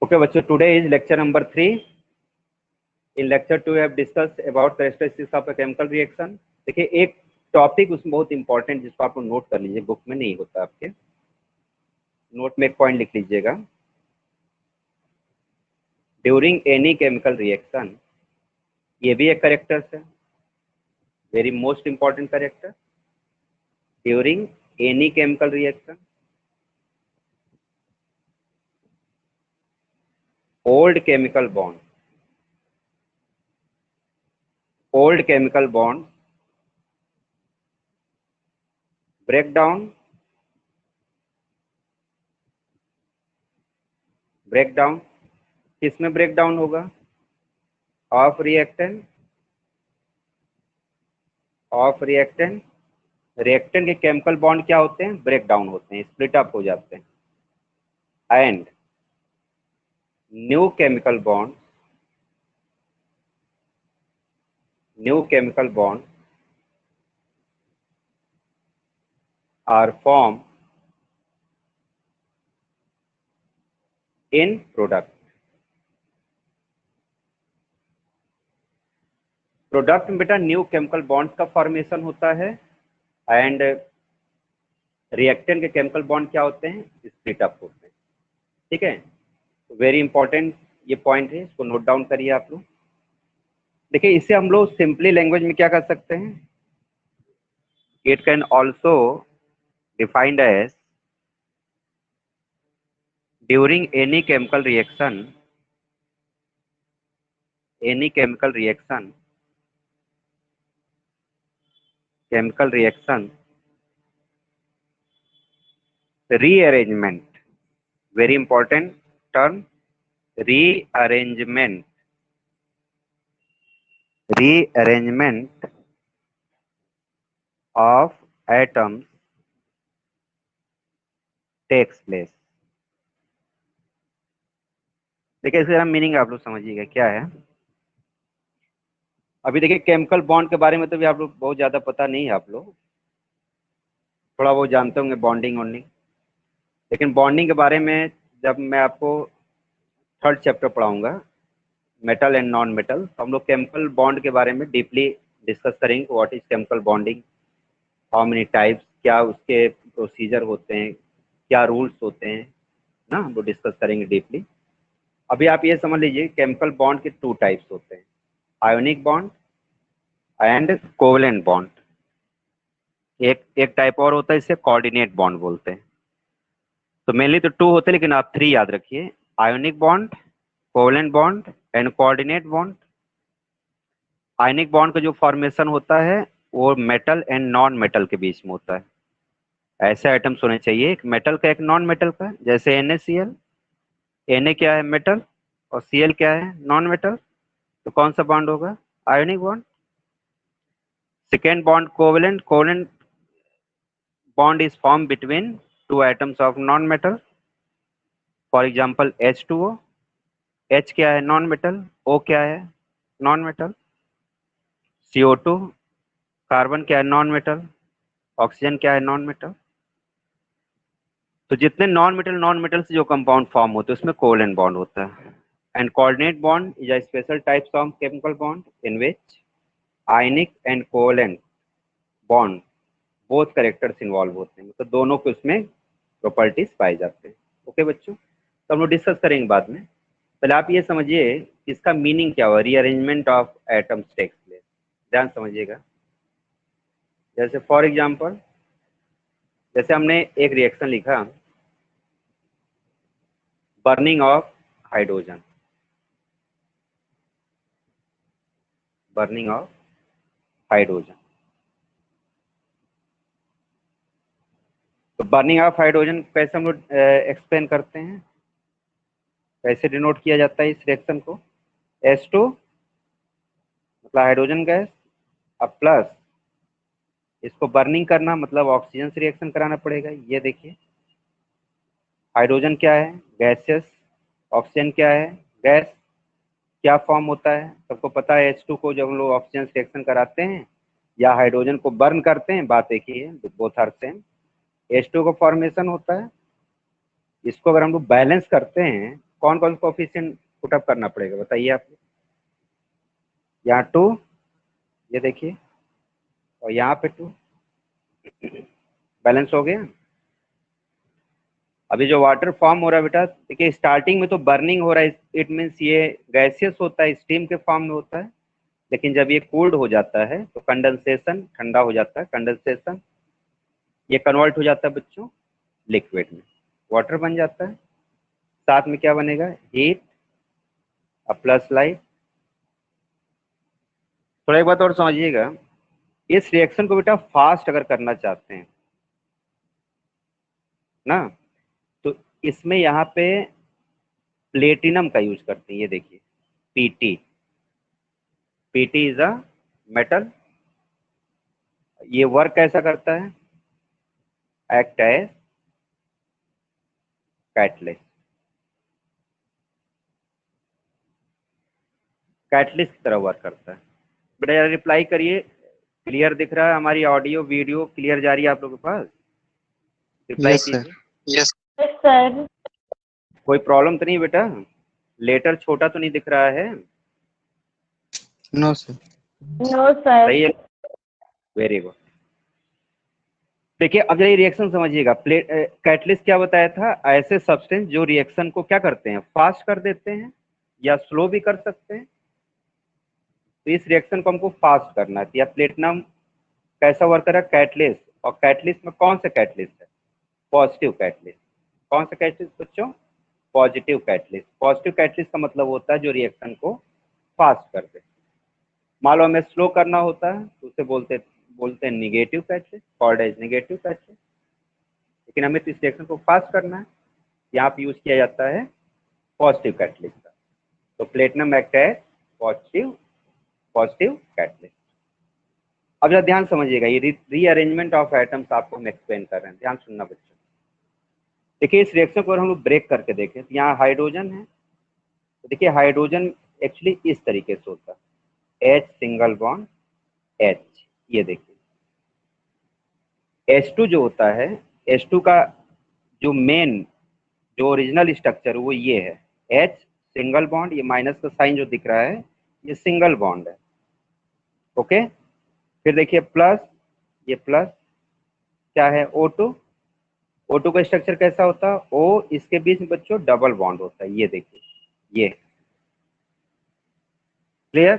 Okay, bachcho, today is lecture number 3. In lecture 2 we have discussed about characteristics of a chemical reaction. देखिए एक topic उसमें बहुत important जिसको आप note कर लीजिए, बुक में नहीं होता, आपके नोट में एक पॉइंट लिख लीजिएगा. ड्यूरिंग एनी केमिकल रिएक्शन, ये भी एक कैरेक्टर्स है, very most important character. During any chemical reaction, old chemical bond break down किसमें ब्रेक डाउन होगा? ऑफ रिएक्टेंट रिएक्टेंट के केमिकल बॉन्ड क्या होते हैं? ब्रेक डाउन होते हैं, स्प्लिट अप हो जाते हैं. And new chemical bond are form in product में बेटा न्यू केमिकल बॉन्ड्स का फॉर्मेशन होता है एंड रिएक्टेंट के केमिकल बॉन्ड क्या होते हैं? स्प्लिट अप होते हैं. ठीक है, वेरी इंपॉर्टेंट ये पॉइंट है, इसको नोट डाउन करिए आप लोग. देखिए इसे हम लोग सिंपली लैंग्वेज में क्या कर सकते हैं? It can also defined as during any chemical reaction rearrangement, very important term, rearrangement of atoms takes place. देखिए इसका मीनिंग आप लोग समझिएगा क्या है. अभी देखिए केमिकल बॉन्ड के बारे में तो भी आप लोग बहुत ज्यादा पता नहीं है, आप लोग थोड़ा बहुत जानते होंगे बॉन्डिंग वॉन्डिंग, लेकिन बॉन्डिंग के बारे में जब मैं आपको थर्ड चैप्टर पढ़ाऊंगा मेटल एंड नॉन मेटल, तो हम लोग केमिकल बॉन्ड के बारे में डीपली डिस्कस करेंगे. What is chemical bonding, how many types, क्या उसके प्रोसीजर होते हैं, क्या रूल्स होते हैं ना, हम लोग डिस्कस करेंगे डीपली. अभी आप ये समझ लीजिए केमिकल बॉन्ड के 2 टाइप्स होते हैं, ionic bond and covalent bond. एक टाइप और होता है, इसे कोऑर्डिनेट बॉन्ड बोलते हैं. तो मेनली तो 2 होते हैं, लेकिन आप 3 याद रखिए, ionic bond, covalent bond and coordinate bond. Ionic bond का जो फॉर्मेशन होता है वो मेटल एंड नॉन मेटल के बीच में होता है. ऐसे आइटम्स होने चाहिए, एक मेटल का एक नॉन मेटल का, जैसे NaCl. Na क्या है? मेटल, और Cl क्या है? Non metal. तो कौन सा बॉन्ड होगा? Ionic bond. Second bond covalent bond is formed between 2 atoms of non-metal. For example H2O. H क्या है? Non metal. O क्या है? Non metal. CO2 कार्बन क्या है? Non metal. ऑक्सीजन क्या है? Non metal. तो जितने नॉन मेटल से जो कंपाउंड फॉर्म होते हैं उसमें कोवलेंट बॉन्ड होता है. And coordinate bond is a special types of chemical bond in which ionic and covalent bond both characters involve होते हैं, तो दोनों के उसमें प्रॉपर्टीज पाए जाते हैं. ओके बच्चों, तो हम लोग डिस्कस करेंगे बाद में. पहले आप ये समझिए इसका मीनिंग क्या हुआ, rearrangement of atoms takes place. ध्यान समझिएगा. जैसे फॉर एग्जांपल, जैसे हमने एक रिएक्शन लिखा, बर्निंग ऑफ हाइड्रोजन, तो बर्निंग ऑफ हाइड्रोजन कैसे हम लोग एक्सप्लेन करते हैं, कैसे डिनोट किया जाता है इस रिएक्शन को? H2 मतलब हाइड्रोजन गैस, अब प्लस इसको बर्निंग करना मतलब ऑक्सीजन से रिएक्शन कराना पड़ेगा. ये देखिए हाइड्रोजन क्या है? गैसेस. ऑक्सीजन क्या है? गैस. क्या फॉर्म होता है? सबको पता है H2 को जब हम लोग ऑक्सीजन से रिएक्शन कराते हैं या हाइड्रोजन को बर्न करते हैं, बात एक ही है, बोथ आर सेम. H2 का फॉर्मेशन होता है. इसको अगर हम लोग बैलेंस करते हैं कौन कौन कोफिशिएंट पुटअप करना पड़ेगा बताइए आप। यहाँ 2, ये देखिए, और यहाँ पे 2, बैलेंस हो गया। अभी जो वाटर फॉर्म हो रहा है बेटा, देखिए स्टार्टिंग में तो बर्निंग हो रहा है, इट मीन्स ये गैसियस होता है, स्टीम के फॉर्म में होता है। लेकिन जब ये कोल्ड हो जाता है तो कंडेंसेशन, ठंडा हो जाता है, कंडेंसेशन, ये कन्वर्ट हो जाता है बच्चों लिक्विड में, वाटर बन जाता है। साथ में क्या बनेगा, हीट और प्लस लाइट। थोड़ा एक बात और समझिएगा, इस रिएक्शन को बेटा फास्ट अगर करना चाहते हैं ना, तो इसमें यहाँ पे प्लेटिनम का यूज करते हैं। ये देखिए PT, PT is a metal. ये वर्क कैसा करता है, एक्ट एज कैटलिस्ट, कैटलिस्ट की तरह वर्क करता है। बेटा यार रिप्लाई करिए, क्लियर दिख रहा है, हमारी ऑडियो वीडियो क्लियर जा रही है आप लोगों के पास? Reply yes sir. कीजिए। Yes sir. कोई प्रॉब्लम तो नहीं बेटा, लेटर छोटा तो नहीं दिख रहा है? No sir. No sir. सही है, वेरी गुड। देखिए अब ये रिएक्शन समझिएगा, कैटलिस्ट क्या बताया था, ऐसे सब्सटेंस जो रिएक्शन को क्या करते हैं, फास्ट कर देते हैं या स्लो भी कर सकते हैं। तो इस रिएक्शन को हमको फास्ट करना है। या प्लेटिनम कैसा वर्क कर रहा है, कैटलिस्ट। और कैटलिस्ट में कौन सा कैटलिस्ट है, पॉजिटिव कैटलिस्ट। कौन सा कैटलिस्ट बच्चों, पॉजिटिव कैटलिस्ट। पॉजिटिव कैटलिस्ट का मतलब होता है जो रिएक्शन को फास्ट कर दे। मान लो हमें स्लो करना होता है तो उसे बोलते हैं negative catalyst, called as negative catalyst. लेकिन हमें तो इस रिएक्शन को फास्ट करना है, यहाँ पे यूज किया जाता है पॉजिटिव कैटलिस्ट का। तो प्लेटिनम एक्ट है पॉजिटिव कैटलिस्ट। अब जरा ध्यान समझिएगा, ये रीअरेंजमेंट ऑफ एटम्स आपको हम एक्सप्लेन कर रहे हैं, ध्यान सुनना बच्चों। देखिए इस रिएक्शन को हम लोग ब्रेक करके देखें तो यहाँ हाइड्रोजन है, तो देखिए हाइड्रोजन एक्चुअली इस तरीके से होता है, H सिंगल बॉन्ड H। ये देखिए H2 जो होता है, H2 का जो मेन, जो ओरिजिनल स्ट्रक्चर वो ये है, H सिंगल बॉन्ड, ये माइनस का साइन जो दिख रहा है ये सिंगल बॉन्ड है। ओके, फिर देखिए प्लस, ये प्लस क्या है, O2। O2 का स्ट्रक्चर कैसा होता है, O, इसके बीच में बच्चों डबल बॉन्ड होता है। ये देखिए, ये क्लियर।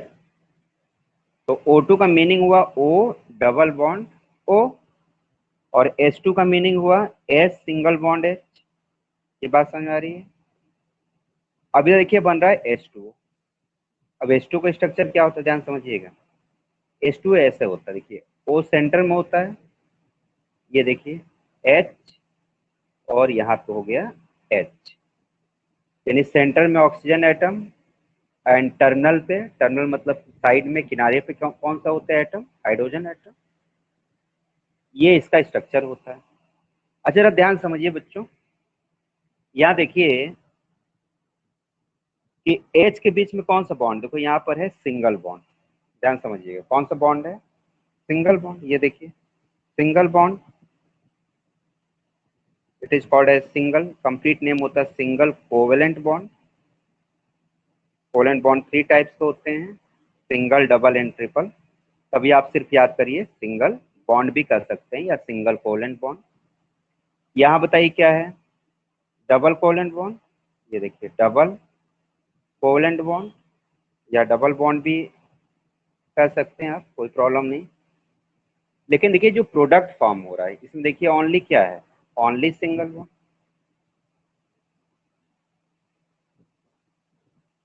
तो O2 का मीनिंग हुआ O डबल बॉन्ड O, और H2 का मीनिंग हुआ H सिंगल बॉन्ड H। ये बात समझ आ रही है? अब ये देखिए बन रहा है H2। अब H2 का स्ट्रक्चर क्या होता है, ध्यान समझिएगा। H2 ऐसे होता है, देखिए O सेंटर में होता है, ये देखिए H, और यहाँ पे हो गया H, यानी सेंटर में ऑक्सीजन एटम, एंड टर्नल पे, टर्नल मतलब साइड में, किनारे पे कौन सा होता है एटम, हाइड्रोजन एटम। ये इसका स्ट्रक्चर होता है। अच्छा जरा ध्यान समझिए बच्चों, यहाँ देखिए कि H के बीच में कौन सा बॉन्ड, देखो यहाँ पर है सिंगल बॉन्ड। ध्यान समझिएगा कौन सा बॉन्ड है, सिंगल बॉन्ड। ये देखिए single bond, it is called as single, complete name होता है single covalent bond. Covalent bond 3 types के होते हैं, सिंगल, डबल एंड ट्रिपल। तभी आप सिर्फ याद करिए, सिंगल बॉन्ड भी कर सकते हैं या सिंगल कोवेलेंट बॉन्ड। यहाँ बताइए क्या है, डबल कोवेलेंट बॉन्ड। ये देखिए डबल कोवेलेंट बॉन्ड, या डबल बॉन्ड भी कर सकते हैं आप, कोई प्रॉब्लम नहीं। लेकिन देखिए जो प्रोडक्ट फॉर्म हो रहा है इसमें देखिए ओनली क्या है, ओनली सिंगल बॉन्ड।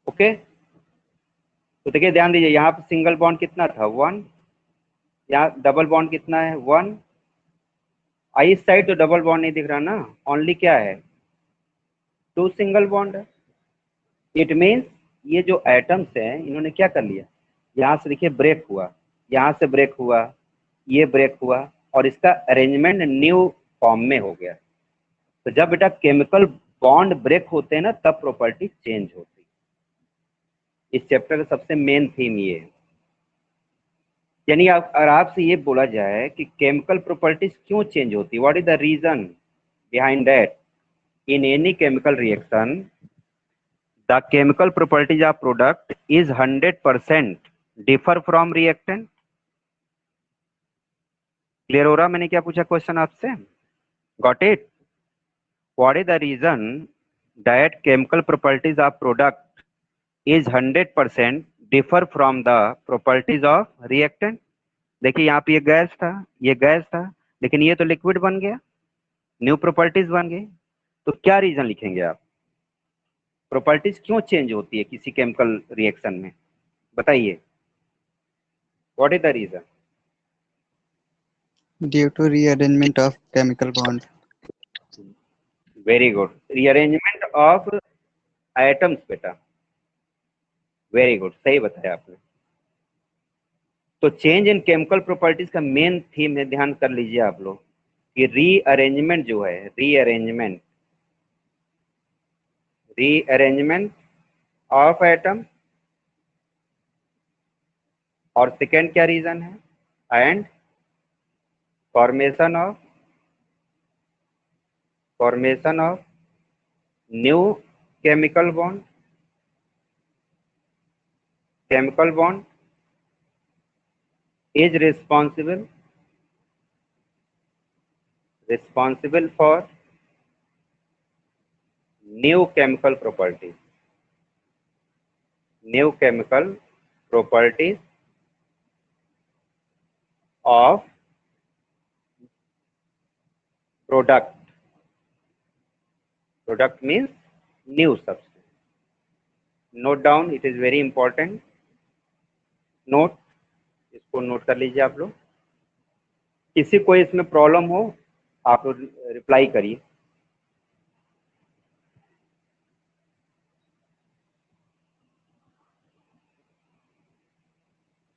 ओके, तो देखिए ध्यान दीजिए, यहाँ पे सिंगल बॉन्ड कितना था, 1। यहाँ डबल बॉन्ड कितना है, 1। इस साइड तो डबल बॉन्ड नहीं दिख रहा ना, ओनली क्या है, 2 सिंगल बॉन्ड है। इट मीन्स ये जो एटम्स हैं इन्होंने क्या कर लिया, यहाँ से देखिए ब्रेक हुआ, यहाँ से ब्रेक हुआ, ये ब्रेक हुआ, और इसका अरेंजमेंट न्यू फॉर्म में हो गया। तो जब बेटा केमिकल बॉन्ड ब्रेक होते हैं ना, तब प्रॉपर्टी चेंज होती है। इस चैप्टर का सबसे मेन थीम ये है। यानी अगर आपसे ये बोला जाए कि केमिकल प्रॉपर्टीज क्यों चेंज होती है, what is the reason behind that in any chemical reaction, the chemical properties of product is 100% differ from reactant. Clear हो रहा मैंने क्या पूछा क्वेश्चन आपसे? Got it? What is the reason that chemical properties of product is 100% differ from the properties of reactant? देखिए यहाँ पे ये गैस था, लेकिन ये तो लिक्विड बन गया, न्यू प्रॉपर्टीज बन गई। तो क्या रीजन लिखेंगे आप? प्रॉपर्टीज क्यों चेंज होती है किसी केमिकल रिएक्शन में, बताइए, what is the reason? Due to rearrangement of chemical bond. Very good, rearrangement of atoms बेटा, वेरी गुड, सही बताया आपने। तो चेंज इन केमिकल प्रॉपर्टीज का मेन थीम है, ध्यान कर लीजिए आप लोग, कि रीअरेंजमेंट जो है, रीअरेंजमेंट ऑफ एटम, और सेकेंड क्या रीजन है, and formation of new chemical bond is responsible for new chemical properties of product means new substance. Note down, it is very important. Note, इसको नोट कर लीजिए आप लोग। किसी को इसमें प्रॉब्लम हो आप लोग रिप्लाई करिए।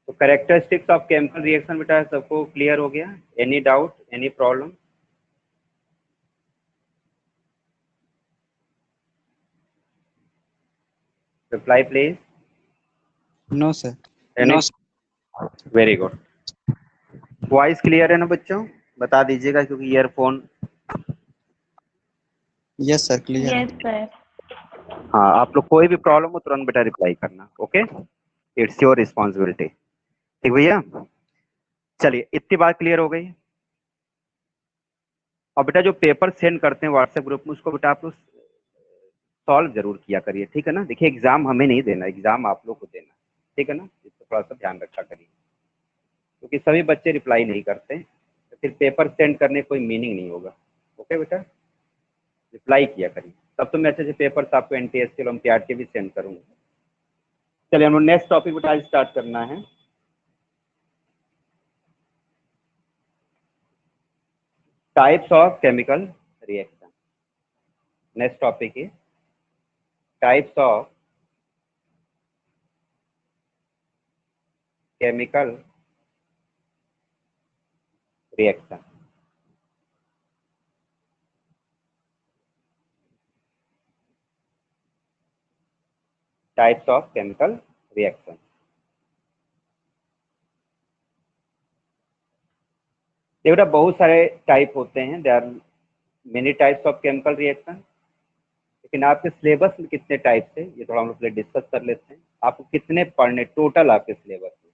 तो कैरेक्टरिस्टिक्स ऑफ केमिकल रिएक्शन बेटा सबको क्लियर हो गया? Any doubt, any problem? Reply please. No, sir. Very good. Voice clear है ना बच्चों? बता दीजिएगा, क्योंकि earphone. Yes, sir. Clear. Yes, sir. हाँ, आप लोग कोई भी प्रॉब्लम हो तुरंत बेटा रिप्लाई करना, ओके? इट्स योर रिस्पॉन्सिबिलिटी, ठीक भैया? चलिए, इतनी बात क्लियर हो गई। और बेटा जो पेपर सेंड करते हैं व्हाट्सएप ग्रुप में, उसको बेटा आप लोग सॉल्व जरूर किया करिए, ठीक है ना? देखिए एग्जाम हमें नहीं देना, एग्जाम आप लोग को देना, ठीक है ना? इसको थोड़ा सा ध्यान रखा करिए, क्योंकि सभी बच्चे रिप्लाई नहीं करते, तो फिर पेपर सेंड करने कोई मीनिंग नहीं होगा। ओके बेटा, रिप्लाई किया करिए, तब तो मैं अच्छे से पेपर्स आपको एनटीएस के ओलंपियाड के भी सेंड करूंगा। चलिए हम लोग नेक्स्ट टॉपिक बेटा स्टार्ट करना है। Types of chemical reaction. Next topic is types of chemical reaction. Types of chemical reaction. ये बेटा बहुत सारे टाइप होते हैं, there are many types of chemical reaction. लेकिन आपके सिलेबस में कितने टाइप है ये थोड़ा हम लोग डिस्कस कर लेते हैं। आपको कितने पढ़ने टोटल आपके सिलेबस में,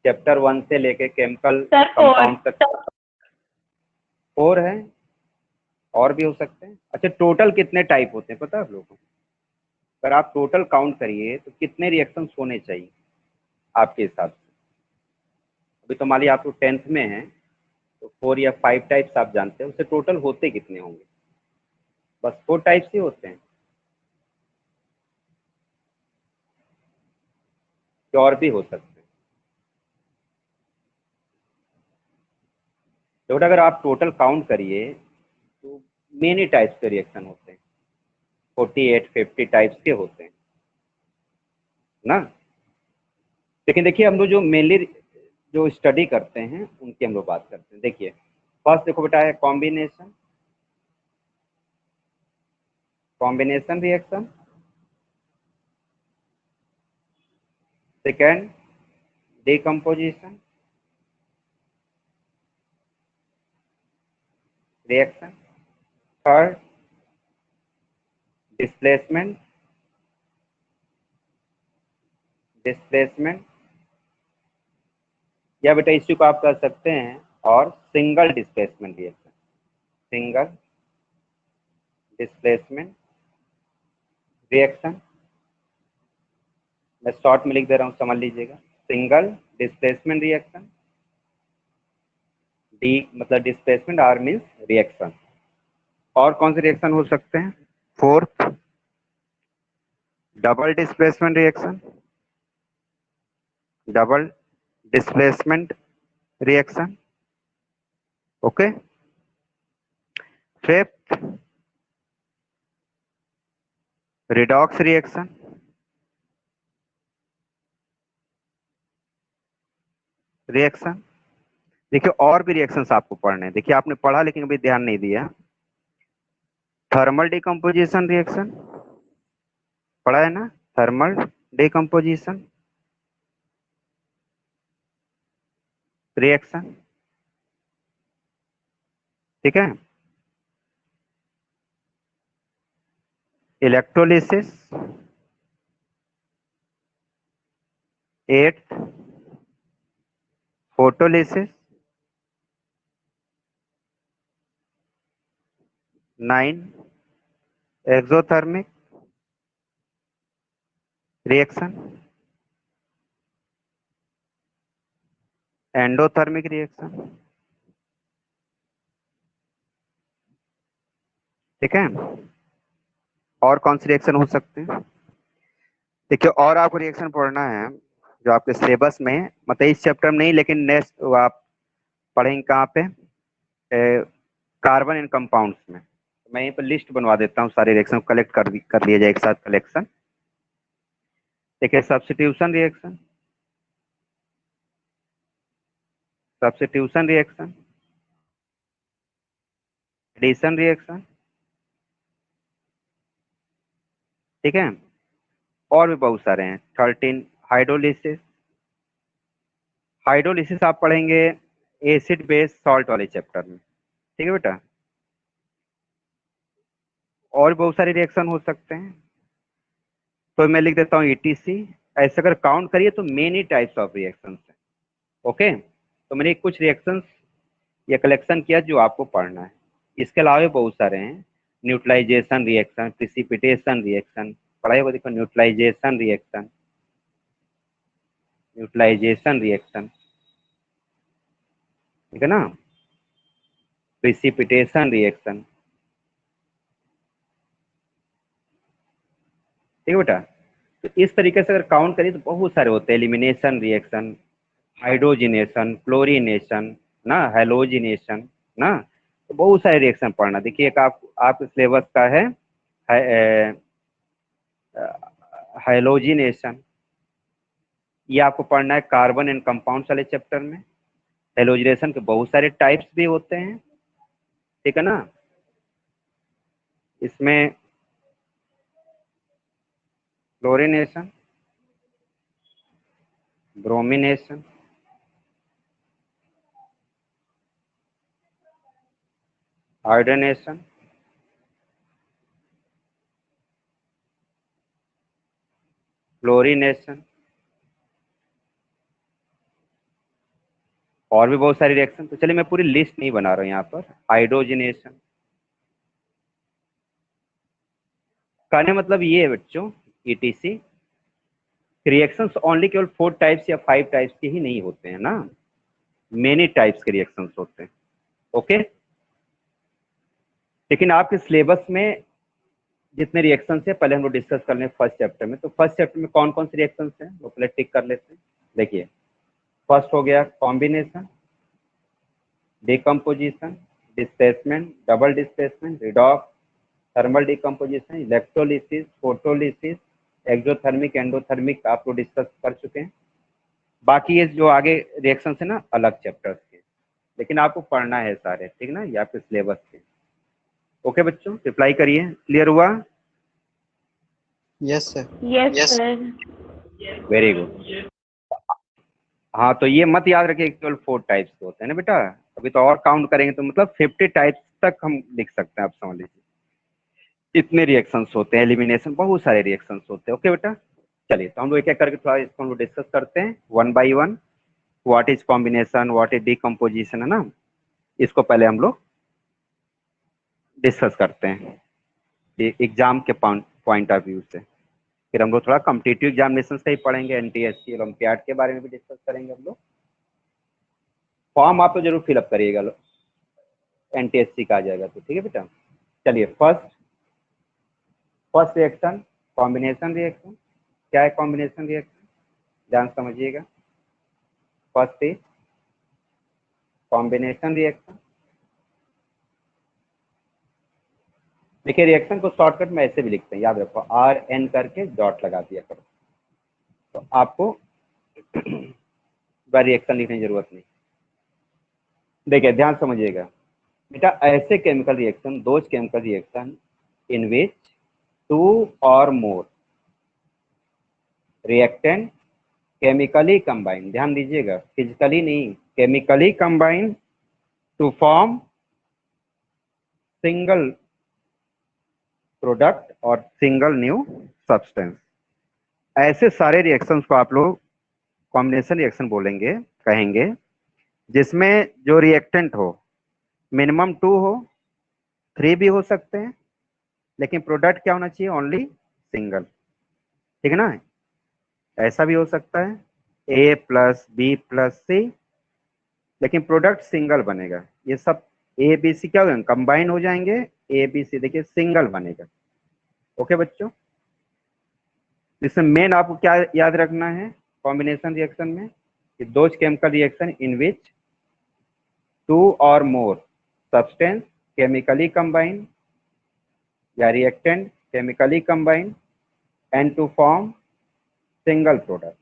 चैप्टर 1 से लेके केमिकल Sir, कंपाउंड तक? 4. 4 है, और भी हो सकते हैं। अच्छा, टोटल कितने टाइप होते हैं पता है आप लोगों को? अगर आप टोटल काउंट करिए तो कितने रिएक्शंस होने चाहिए आपके हिसाब से? अभी तो मान लीजिए आप लोग 10th में हैं, तो 4 या 5 टाइप्स आप जानते हैं, उससे टोटल होते कितने होंगे? बस 4 टाइप्स ही होते हैं कि और भी हो सकते हैं? तो अगर आप टोटल काउंट करिए तो मेनी टाइप्स के रिएक्शन होते हैं, 48-50 टाइप्स के होते हैं ना। लेकिन देखिए हम लोग जो मेनली जो स्टडी करते हैं उनकी हम लोग बात करते हैं। देखिए फर्स्ट देखो बेटा है combination reaction. Second decomposition reaction. Third displacement displacement, या बेटा इसी को आप कर सकते हैं और single displacement reaction, single displacement reaction. मैं शॉर्ट में लिख दे रहा हूँ, समझ लीजिएगा, सिंगल डिस्प्लेसमेंट रिएक्शन, डी मतलब डिस्प्लेसमेंट, आर मीन्स रिएक्शन। और कौन से रिएक्शन हो सकते हैं? Fourth, double displacement reaction, double displacement reaction, okay. Fifth, redox reaction, reaction. देखिए और भी रिएक्शंस आपको पढ़ने हैं, देखिए आपने पढ़ा लेकिन अभी ध्यान नहीं दिया। थर्मल डिकम्पोजिशन रिएक्शन पढ़ा है ना, थर्मल डिकम्पोजिशन रिएक्शन, ठीक है। Electrolysis, eight, photolysis, 9, exothermic reaction, endothermic reaction, ठीक है। और कौन से रिएक्शन हो सकते हैं? देखिए और आपको रिएक्शन पढ़ना है जो आपके सिलेबस में है, मतलब इस चैप्टर में नहीं लेकिन नेक्स्ट आप पढ़ेंगे कहाँ पे, कार्बन एंड कंपाउंड्स में। मैं यहीं पर लिस्ट बनवा देता हूँ, सारे रिएक्शन कलेक्ट कर लिया जाए एक साथ कलेक्शन। देखिए substitution reaction, substitution reaction, addition reaction, ठीक है। और भी बहुत सारे हैं। 13, हाइड्रोलिसिस, हाइड्रोलिसिस आप पढ़ेंगे एसिड बेस सॉल्ट वाले चैप्टर में, ठीक है बेटा। और बहुत सारे रिएक्शन हो सकते हैं, तो मैं लिख देता हूँ ETC। ऐसे अगर काउंट करिए तो मेनी टाइप्स ऑफ रिएक्शंस हैं, ओके। तो मैंने कुछ रिएक्शंस ये कलेक्शन किया जो आपको पढ़ना है। इसके अलावा भी बहुत सारे हैं, न्यूट्रलाइजेशन रिएक्शन, प्रिसिपिटेशन रिएक्शन पढ़ाई होगा, देखो न्यूट्रलाइजेशन रिएक्शन, न्यूट्रलाइजेशन रिएक्शन, ठीक है ना, प्रिसिपिटेशन रिएक्शन, ठीक है बेटा। तो इस तरीके से अगर काउंट करिए तो बहुत सारे होते हैं, एलिमिनेशन रिएक्शन, हाइड्रोजिनेशन, क्लोरीनेशन ना, हेलोजिनेशन ना, तो बहुत सारे रिएक्शन पढ़ना। देखिए एक आप सिलेबस का है हेलोजिनेशन, ये आपको पढ़ना है कार्बन एंड कंपाउंड्स वाले चैप्टर में। हेलोजिनेशन के बहुत सारे टाइप्स भी होते हैं, ठीक है ना। इसमें क्लोरीनेशन, ब्रोमिनेशन, आयोडीनेशन, क्लोरीनेशन, और भी बहुत सारी रिएक्शन। तो चलिए मैं पूरी लिस्ट नहीं बना रहा हूँ यहाँ पर। हाइड्रोजिनेशन, कहने मतलब ये है बच्चों, ETC रिएक्शंस ओनली केवल 4 टाइप्स या 5 टाइप्स के ही नहीं होते हैं ना, मेनी टाइप्स के रिएक्शंस होते हैं, ओके। लेकिन आपके सिलेबस में जितने रिएक्शंस है पहले हम लोग डिस्कस कर लें फर्स्ट चैप्टर में। तो फर्स्ट चैप्टर में कौन कौन से रिएक्शंस हैं वो पहले टिक कर लेते हैं। देखिए फर्स्ट हो गया combination, decomposition, displacement, double displacement, redox, thermal decomposition, electrolysis, photolysis, exothermic, endothermic आप लोग डिस्कस कर चुके हैं। बाकी ये जो आगे रिएक्शन है ना अलग चैप्टर्स के, लेकिन आपको पढ़ना है सारे, ठीक ना, ये आपके सिलेबस के। ओके बच्चों, रिप्लाई करिए, क्लियर हुआ? Yes, sir. Yes, sir. Very good. हाँ तो ये मत याद रखिए केवल 4 टाइप्स के होते हैं ना बेटा, अभी तो और काउंट करेंगे तो मतलब 50 टाइप्स तक हम लिख सकते हैं, आप समझ लीजिए इतने रिएक्शंस होते हैं। एलिमिनेशन बहुत सारे रिएक्शंस होते हैं, ओके बेटा। चलिए तो हम लोग एक एक करके थोड़ा इसको हम लोग डिस्कस करते हैं one by one. What is combination, what is decomposition, है ना, इसको पहले हम लोग डिस्कस करते हैं एग्जाम के पॉइंट ऑफ व्यू से। फिर हम लोग थोड़ा कॉम्पिटिटिव एग्जामिनेशन से ही पढ़ेंगे, एनटीएससी ओलंपियाड के बारे में भी डिस्कस करेंगे हम लोग। फॉर्म आप तो जरूर फिलअप करिएगा, एनटीएससी का आ जाएगा तो, ठीक है बेटा। चलिए फर्स्ट रिएक्शन कॉम्बिनेशन रिएक्शन। क्या है कॉम्बिनेशन रिएक्शन, ध्यान समझिएगा। First is combination reaction. देखिए रिएक्शन को शॉर्टकट में ऐसे भी लिखते हैं, याद रखो, आर एन करके डॉट लगा दिया करो, तो आपको रिएक्शन लिखने की जरूरत नहीं। देखिए ध्यान समझिएगा बेटा, ऐसे chemical reaction, those chemical reaction in which two or more reactant chemically combine, ध्यान दीजिएगा, फिजिकली नहीं, chemically combine to form single product और सिंगल न्यू सब्सटेंस। ऐसे सारे रिएक्शंस को आप लोग कॉम्बिनेशन रिएक्शन बोलेंगे, कहेंगे, जिसमें जो रिएक्टेंट हो मिनिमम 2 हो, 3 भी हो सकते हैं, लेकिन प्रोडक्ट क्या होना चाहिए, ओनली सिंगल, ठीक है ना। ऐसा भी हो सकता है A प्लस बी प्लस सी, लेकिन प्रोडक्ट सिंगल बनेगा। ये सब ए बी सी क्या हो जाएंगे, कंबाइन हो जाएंगे, ए बी सी देखिए सिंगल बनेगा। ओके बच्चों, इसमें मेन आपको क्या याद रखना है कॉम्बिनेशन रिएक्शन में, कि those chemical reaction in which 2 or more substance chemically combine या reactant chemically combine and to form single product.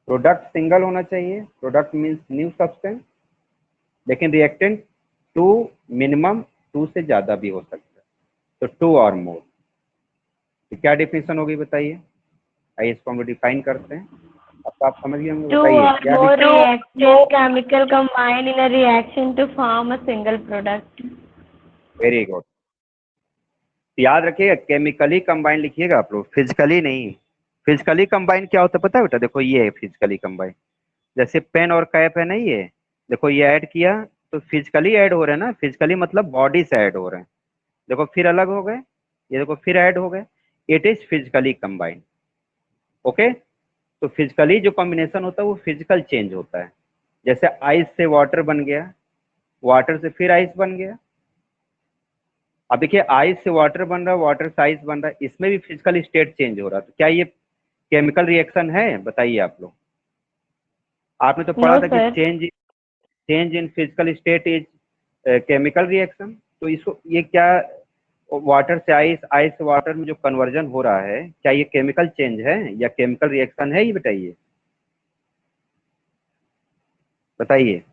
Product single होना चाहिए, प्रोडक्ट मीन्स न्यू सब्सटेंस, लेकिन रिएक्टेंट 2 मिनिमम 2 से ज्यादा भी हो सकता है, तो 2 और मोर। तो क्या डिफिनेशन होगी बताइए, आइए इसको हम डिफाइन करते हैं। अब आप समझ गए होंगे, Two बताइए or क्या more reactant chemical combine in a reaction to form a single product. Very good. याद रखिएगा केमिकली कंबाइन लिखिएगा आप लोग, फिजिकली नहीं। फिजिकली कंबाइन क्या होता है पता है बेटा, देखो ये है फिजिकली कंबाइन, जैसे पेन और कैप है नहीं, ये देखो ये ऐड किया तो फिजिकली ऐड हो रहे हैं ना, फिजिकली मतलब बॉडी से ऐड हो रहे हैं, देखो फिर अलग हो गए, ये देखो फिर ऐड हो गए, it is physically combine. Okay, तो फिजिकली जो कॉम्बिनेशन होता है वो फिजिकल चेंज होता है, जैसे आइस से वाटर बन गया, वाटर से फिर आइस बन गया। अब देखिए आइस से वाटर बन रहा है, वाटर से आइस बन रहा है, इसमें भी फिजिकल स्टेट चेंज हो रहा है, तो क्या ये केमिकल रिएक्शन है, बताइए आप लोग। आपने तो पढ़ा No, था कि sir. Change in physical state is chemical reaction, तो इसको ये क्या, वाटर से आइस, आइस से वाटर में जो कन्वर्जन हो रहा है, क्या ये केमिकल चेंज है या केमिकल रिएक्शन है, ये बताइए, बताइए।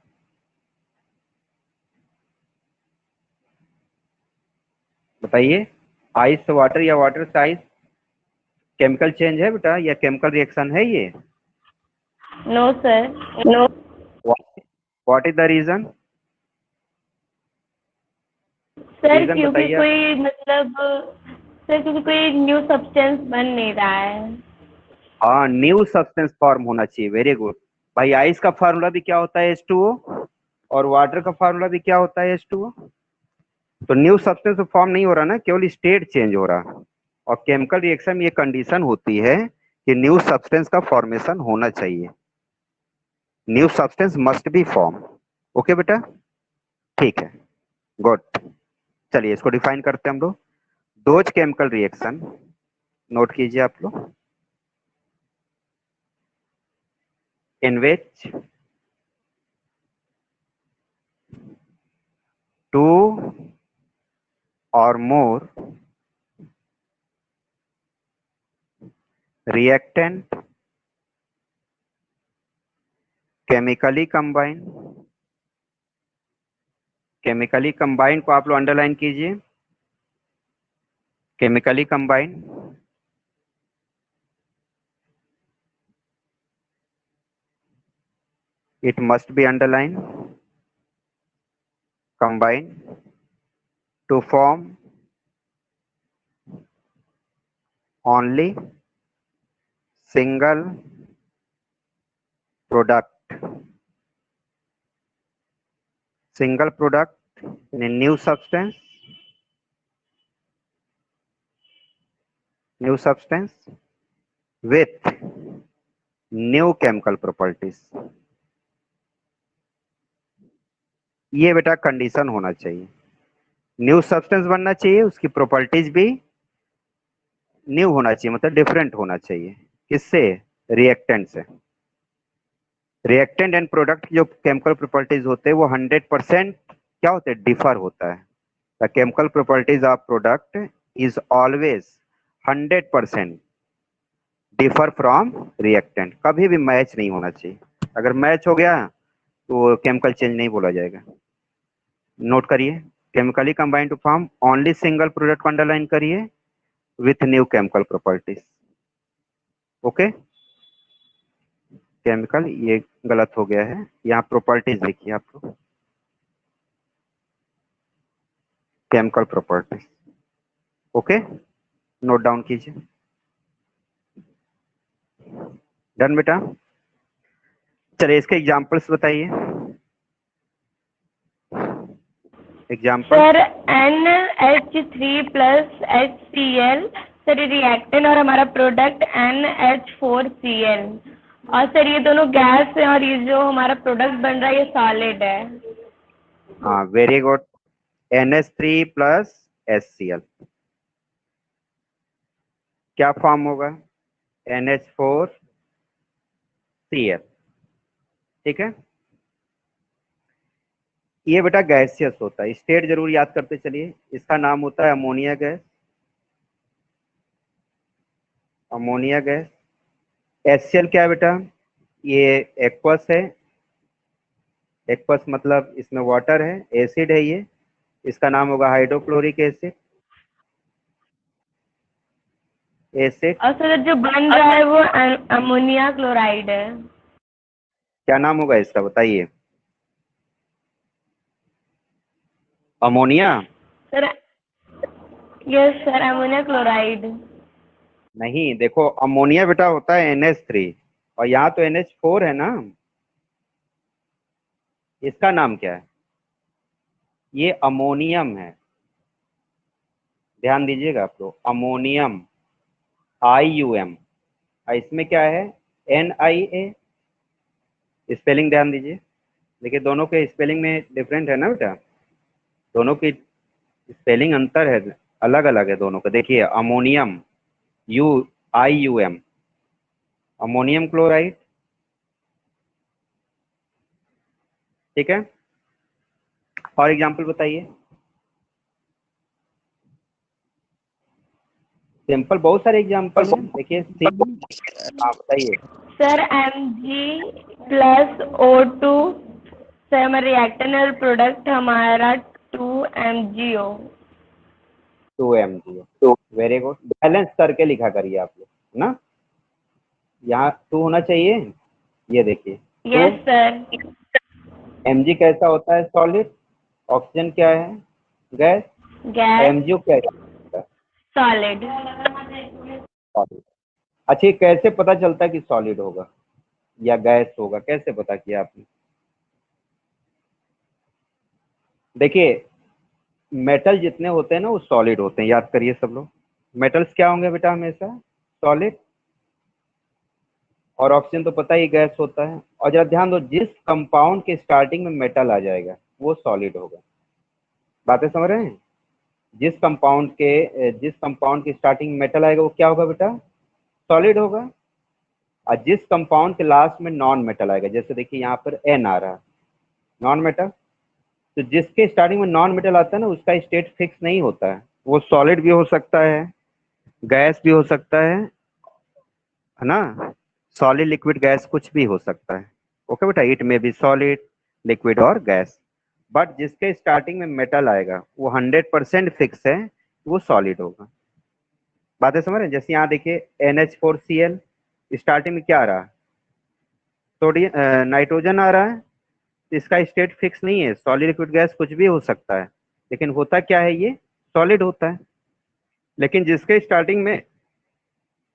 बताइए, आइस से वाटर या वाटर से आइस केमिकल चेंज है बेटा या केमिकल रिएक्शन है ये? No, sir. No. What is the reason? Sir reason क्योंकि बताइए आप। कोई मतलब सर क्योंकि कोई न्यू सब्सटेंस बन नहीं रहा है। हाँ, न्यू सब्सटेंस फॉर्म होना चाहिए, वेरी गुड। भाई आइस का फार्मूला भी क्या होता है, H2O, और वाटर का फार्मूला भी क्या होता है, H2O। तो न्यू सब्सटेंस फॉर्म नहीं हो रहा ना, केवल स्टेट चेंज हो रहा। और केमिकल रिएक्शन में ये कंडीशन होती है कि न्यू सब्सटेंस का फॉर्मेशन होना चाहिए, new substance must be form. Okay बेटा, ठीक है, गुड। चलिए इसको डिफाइन करते हैं हम लोग। दोज केमिकल रिएक्शन, नोट कीजिए आप लोग, इन which 2 or more reactant chemically combine, chemically combine को आप लोग अंडरलाइन कीजिए, chemically combine, it must be underlined, combine to form only single product in a new substance with new chemical properties। ये बेटा condition होना चाहिए, न्यू सब्सटेंस बनना चाहिए, उसकी प्रॉपर्टीज भी न्यू होना चाहिए, मतलब डिफरेंट होना चाहिए। किससे? रिएक्टेंट से। रिएक्टेंट एंड प्रोडक्ट जो केमिकल प्रॉपर्टीज होते हैं वो 100% क्या होते हैं? डिफर होता है। The chemical properties of product is always 100% differ from reactant. कभी भी मैच नहीं होना चाहिए, अगर मैच हो गया तो केमिकल चेंज नहीं बोला जाएगा। नोट करिए, chemically combined to form only single product को अंडरलाइन करिए with new chemical properties. Okay, chemical ये गलत हो गया है, यहाँ प्रॉपर्टीज लिखिए आप लोग, chemical properties. Okay, note down कीजिए। डन बेटा? चलिए इसके एग्जांपल्स बताइए। Example sir NH3 plus HCl sir ये रिएक्टेंट और हमारा प्रोडक्ट NH4Cl। और सर ये दोनों गैस है और ये जो हमारा प्रोडक्ट बन रहा है ये सॉलिड है। हाँ, very good. NH3 plus HCl क्या फॉर्म होगा? NH4Cl। ठीक है, ये बेटा गैसियस होता है। स्टेट जरूर याद करते चलिए, इसका नाम होता है ammonia gas. Ammonia gas. HCl क्या है बेटा? ये एक्वस है। एक्वस मतलब इसमें वाटर है, एसिड है ये, इसका नाम होगा हाइड्रोक्लोरिक एसिड। एसिड और सर जो बन रहा है वो अमोनिया क्लोराइड है। क्या नाम होगा इसका बताइए? Ammonia? Sir yes sir, ammonia chloride. नहीं, देखो अमोनिया बेटा होता है NH3 और यहाँ तो NH4 है ना। इसका नाम क्या है? ये अमोनियम है। ध्यान दीजिएगा आप लोग, अमोनियम, IUM। इसमें क्या है? NIA। स्पेलिंग ध्यान दीजिए, देखिए दोनों के स्पेलिंग में डिफरेंट है ना बेटा, दोनों की स्पेलिंग अंतर है, अलग अलग है दोनों का। देखिए अमोनियम, IUM, अमोनियम क्लोराइड। ठीक है, और एग्जांपल बताइए। सिंपल बहुत सारे एग्जांपल हैं, देखिए हाँ बताइए। Sir Mg plus O2 sir हमारा रिएक्टेंट और प्रोडक्ट हमारा 2MgO। 2MgO, very good. Balance करके लिखा करिए आप लोग ना, यहाँ 2 होना चाहिए। ये देखिए यस सर। Mg कैसा होता है? सॉलिड। ऑक्सीजन क्या है? गैस। गैस। MgO क्या है? सॉलिड। सॉलिड। अच्छा, ये कैसे पता चलता है कि सॉलिड होगा या गैस होगा? कैसे पता किया आपने? देखिए मेटल जितने होते हैं ना वो सॉलिड होते हैं, याद करिए सब लोग। मेटल्स क्या होंगे बेटा? हमेशा सॉलिड। और ऑक्सीजन तो पता ही गैस होता है। और जरा ध्यान दो, जिस कंपाउंड के स्टार्टिंग में मेटल आ जाएगा वो सॉलिड होगा। बातें समझ रहे हैं? जिस कंपाउंड की स्टार्टिंग में मेटल आएगा वो क्या होगा बेटा? सॉलिड होगा। और जिस कंपाउंड के लास्ट में नॉन मेटल आएगा, जैसे देखिए यहाँ पर N आ रहा है, नॉन मेटल, तो जिसके स्टार्टिंग में नॉन मेटल आता है ना उसका स्टेट फिक्स नहीं होता है, वो सॉलिड भी हो सकता है, गैस भी हो सकता है ना, सॉलिड लिक्विड गैस कुछ भी हो सकता है। ओके बेटा, इट में बी सॉलिड, लिक्विड और गैस। बट जिसके स्टार्टिंग में मेटल आएगा वो 100% फिक्स है, वो सॉलिड होगा। बातें समझ रहे हैं? जैसे यहाँ देखिए NH4Cl, स्टार्टिंग में क्या आ रहा है? सोडियम, नाइट्रोजन आ रहा है, तो इसका स्टेट फिक्स नहीं है, सॉलिड लिक्विड गैस कुछ भी हो सकता है, लेकिन होता क्या है? ये सॉलिड होता है। लेकिन जिसके स्टार्टिंग में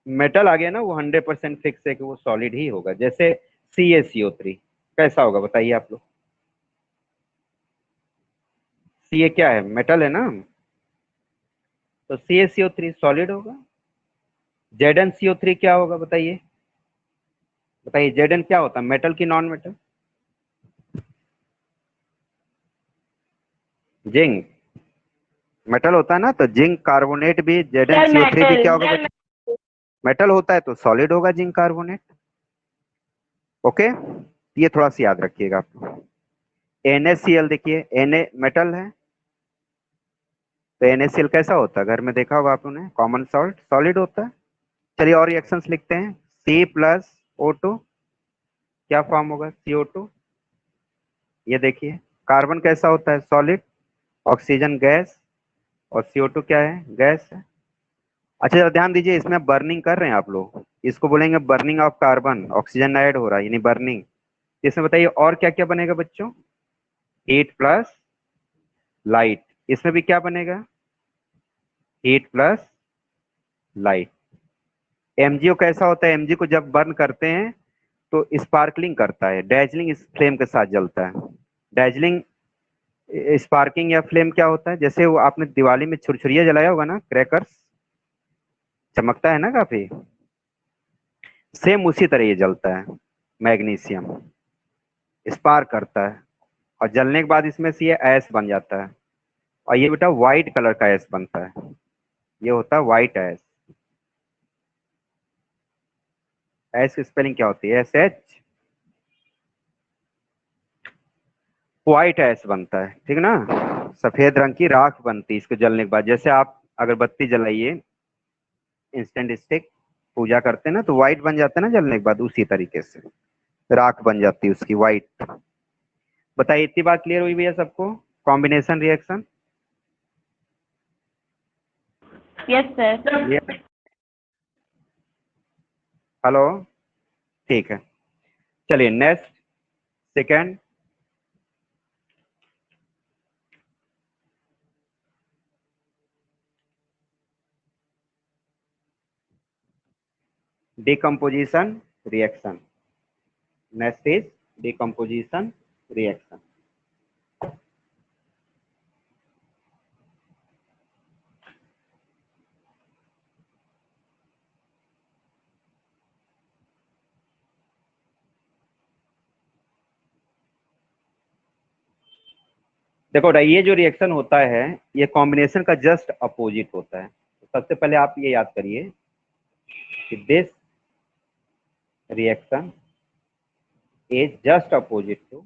मेटल आ गया ना, वो 100% फिक्स है कि वो सॉलिड ही होगा। जैसे CaCO3 कैसा होगा बताइए आप लोग। Ca क्या है, मेटल है ना, तो CaCO3 सॉलिड होगा। ZnCO3 क्या होगा बताइए, बताइए Zn क्या होता है, मेटल की नॉन मेटल? जिंक मेटल होता है ना, तो जिंक कार्बोनेट भी सर ZnCO3 भी मेटल। क्या होगा बच्चों, मेटल होता है तो सॉलिड होगा जिंक कार्बोनेट। ओके, ये थोड़ा सा याद रखिएगा आप। NaCl देखिए, Na मेटल है, तो NaCl कैसा होता है, घर में देखा होगा आप लोगों ने, कॉमन सॉल्ट, सॉलिड होता है। चलिए और रिएक्शंस लिखते हैं। C+O2 क्या फॉर्म होगा, CO2। ये देखिए कार्बन कैसा होता है, सॉलिड, ऑक्सीजन गैस, और CO2 क्या है, गैस है। अच्छा जरा ध्यान दीजिए, इसमें बर्निंग कर रहे हैं आप लोग, इसको बोलेंगे burning of carbon, oxygen add हो रहा है यानी बर्निंग। इसमें बताइए और क्या क्या बनेगा बच्चों, हीट प्लस लाइट। इसमें भी क्या बनेगा, हीट प्लस लाइट। MgO कैसा होता है, MG को जब बर्न करते हैं तो स्पार्कलिंग करता है, डैजलिंग इस फ्लेम के साथ जलता है। डैजलिंग स्पार्किंग या फ्लेम क्या होता है, जैसे वो आपने दिवाली में छुरछुरिया जलाया होगा ना, क्रैकर्स, चमकता है ना काफी, सेम उसी तरह ये जलता है। मैग्नीशियम स्पार्क करता है, और जलने के बाद इसमें से ये ऐश बन जाता है, और ये बेटा व्हाइट कलर का ऐश बनता है, ये होता है व्हाइट ऐश। ऐश की स्पेलिंग क्या होती है, SH, व्हाइट ऐश बनता है, ठीक ना। सफेद रंग की राख बनती है इसको जलने के बाद। जैसे आप अगरबत्ती जलाइए, इंस्टेंट स्टिक, पूजा करते हैं ना, तो व्हाइट बन जाता है ना जलने के बाद, उसी तरीके से राख बन जाती है उसकी, व्हाइट। बताइए इतनी बात क्लियर हुई भैया सबको, कॉम्बिनेशन रिएक्शन। Yes sir. ये हेलो, ठीक है। चलिए next, second, decomposition reaction। Next is decomposition reaction। देखो बेटा, ये जो रिएक्शन होता है ये कॉम्बिनेशन का जस्ट अपोजिट होता है। तो सबसे पहले आप ये याद करिए कि this reaction is just opposite to,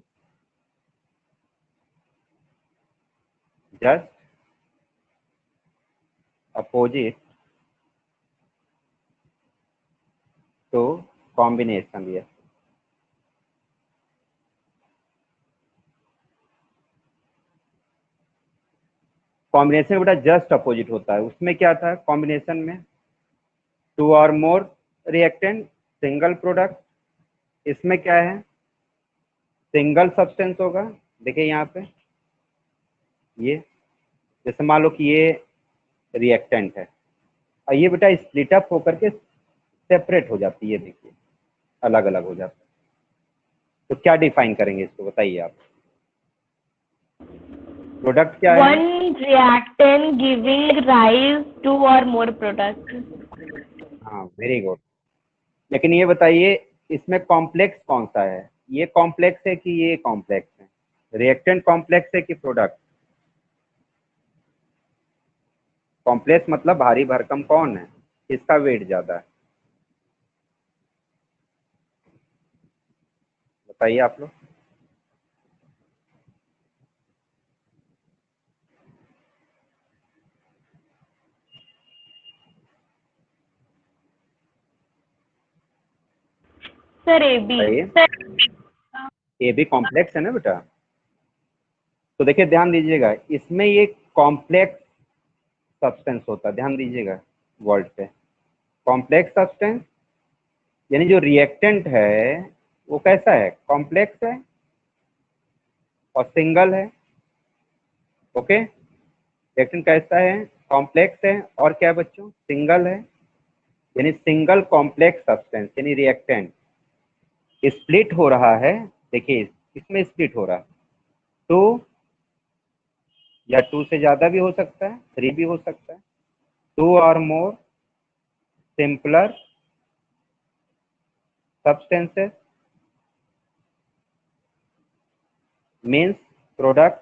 just opposite to combination reaction. Combination बेटा जस्ट अपोजिट होता है। उसमें क्या था कॉम्बिनेशन में, to or more reactant, single product. इसमें क्या है, सिंगल सब्सटेंस होगा। देखिए यहाँ पे ये, जैसे मान लो कि ये रिएक्टेंट है, और ये बेटा स्प्लिट अप होकर के सेपरेट हो जाती है, देखिए अलग अलग हो जाता है। तो क्या डिफाइन करेंगे इसको बताइए आप, प्रोडक्ट क्या है। One reactant giving rise to or more product. हाँ वेरी गुड। लेकिन ये बताइए इसमें कॉम्प्लेक्स कौन सा है, ये कॉम्प्लेक्स है कि ये कॉम्प्लेक्स है, रिएक्टेंट कॉम्प्लेक्स है कि प्रोडक्ट। कॉम्प्लेक्स मतलब भारी भरकम कौन है, किसका वेट ज्यादा है, बताइए आप लोग। Sir a b. बताइए, ये भी कॉम्प्लेक्स है ना बेटा। तो देखिए ध्यान दीजिएगा, इसमें ये कॉम्प्लेक्स सब्सटेंस होता है, ध्यान दीजिएगा वर्ड पे, कॉम्प्लेक्स सब्सटेंस यानी जो रिएक्टेंट है वो कैसा है, कॉम्प्लेक्स है और सिंगल है। ओके, रिएक्टेंट कैसा है, कॉम्प्लेक्स है और क्या है बच्चों, सिंगल है। यानी सिंगल कॉम्प्लेक्स सब्सटेंस यानी रिएक्टेंट स्प्लिट हो रहा है, देखिए इसमें स्प्लिट हो रहा है 2 या 2 से ज्यादा भी हो सकता है, 3 भी हो सकता है, 2 or more simpler substances means product.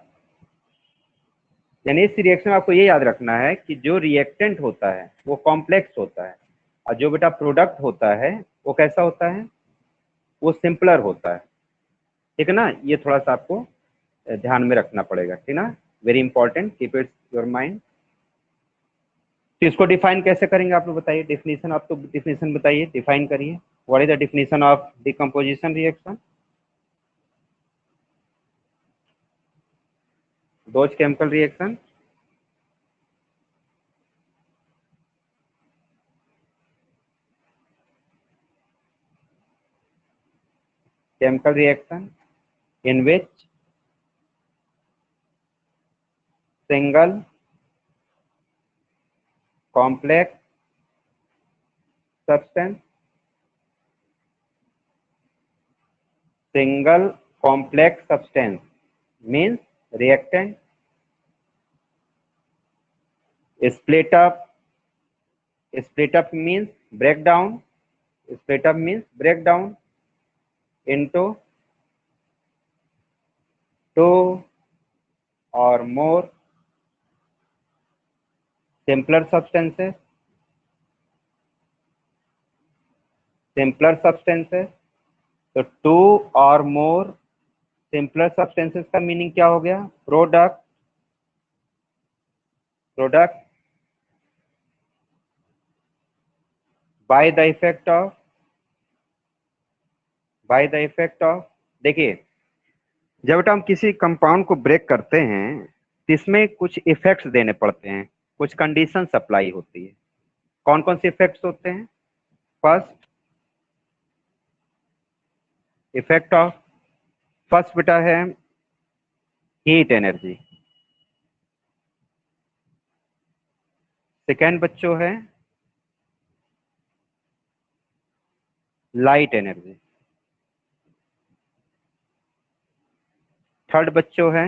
यानी इस रिएक्शन में आपको ये याद रखना है कि जो रिएक्टेंट होता है वो कॉम्प्लेक्स होता है और जो बेटा प्रोडक्ट होता है वो कैसा होता है, वो सिंपलर होता है। ठीक है ना, ये थोड़ा सा आपको ध्यान में रखना पड़ेगा, ठीक ना, very important, keep it your mind. तो इसको डिफाइन कैसे करेंगे आप लोग बताइए, डेफिनेशन, आप तो डेफिनेशन बताइए, डिफाइन करिए, what is the definition of decomposition reaction. those chemical reaction in which single complex substance means reactant split up means breakdown into 2 or more simpler substances तो 2 और मोर सिंपलर सब्सटेंसेस का meaning क्या हो गया, product by the effect of देखिए जब हम किसी compound को ब्रेक करते हैं तो इसमें कुछ इफेक्ट्स देने पड़ते हैं, कुछ कंडीशन अप्लाई होती है। कौन कौन से इफेक्ट्स होते हैं, फर्स्ट बेटा है हीट एनर्जी, सेकेंड बच्चों है लाइट एनर्जी, थर्ड बच्चों है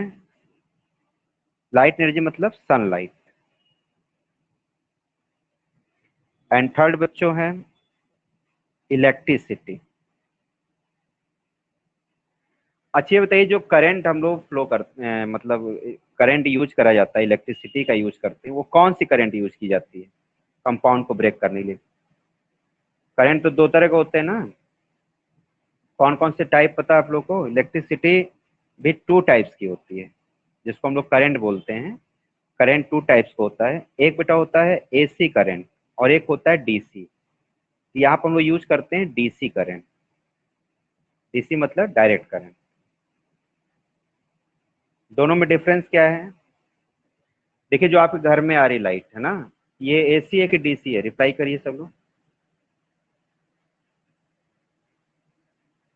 लाइट एनर्जी मतलब सनलाइट, एंड थर्ड बच्चों है इलेक्ट्रिसिटी। अच्छा ये बताइए जो करंट हम लोग फ्लो करते हैं, मतलब करंट यूज करा जाता है, इलेक्ट्रिसिटी का यूज करते हैं, वो कौन सी करंट यूज की जाती है कंपाउंड को ब्रेक करने के लिए। करंट तो 2 तरह के होते हैं ना, कौन कौन से टाइप पता है आप लोग को, इलेक्ट्रिसिटी भी 2 टाइप्स की होती है जिसको हम लोग करंट बोलते हैं। करंट 2 टाइप्स का होता है, एक बेटा होता है एसी करंट और एक होता है डीसी। यहाँ पर हम लोग यूज करते हैं डीसी करंट, डीसी मतलब डायरेक्ट करंट। दोनों में डिफरेंस क्या है, देखिए जो आपके घर में आ रही लाइट है ना, ये एसी है कि डीसी है, रिप्लाई करिए सब लोग।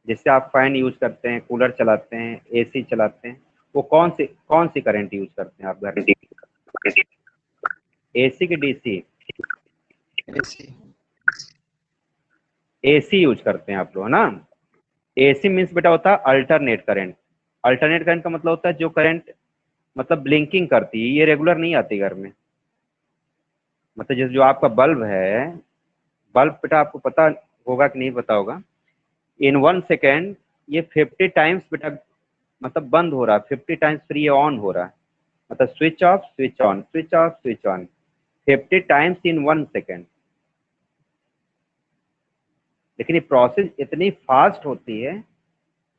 जिससे आप फैन यूज करते हैं, कूलर चलाते हैं, एसी चलाते हैं, वो कौन सी करंट यूज करते हैं आप घर में, एसी की डीसी, AC, एसी यूज करते हैं आप लोग, है ना। एसी मीन्स बेटा होता है अल्टरनेट करंट। अल्टरनेट करंट का मतलब होता है जो करंट मतलब ब्लिंकिंग करती है, ये रेगुलर नहीं आती घर में। मतलब जैसे जो आपका बल्ब है, बल्ब बेटा आपको पता होगा कि नहीं पता होगा, इन 1 सेकेंड ये 50 टाइम्स बेटा मतलब बंद हो रहा है, 50 टाइम्स फिर ये ऑन हो रहा है, मतलब switch off switch on switch off switch on 50 times in 1 second. लेकिन ये प्रोसेस इतनी फास्ट होती है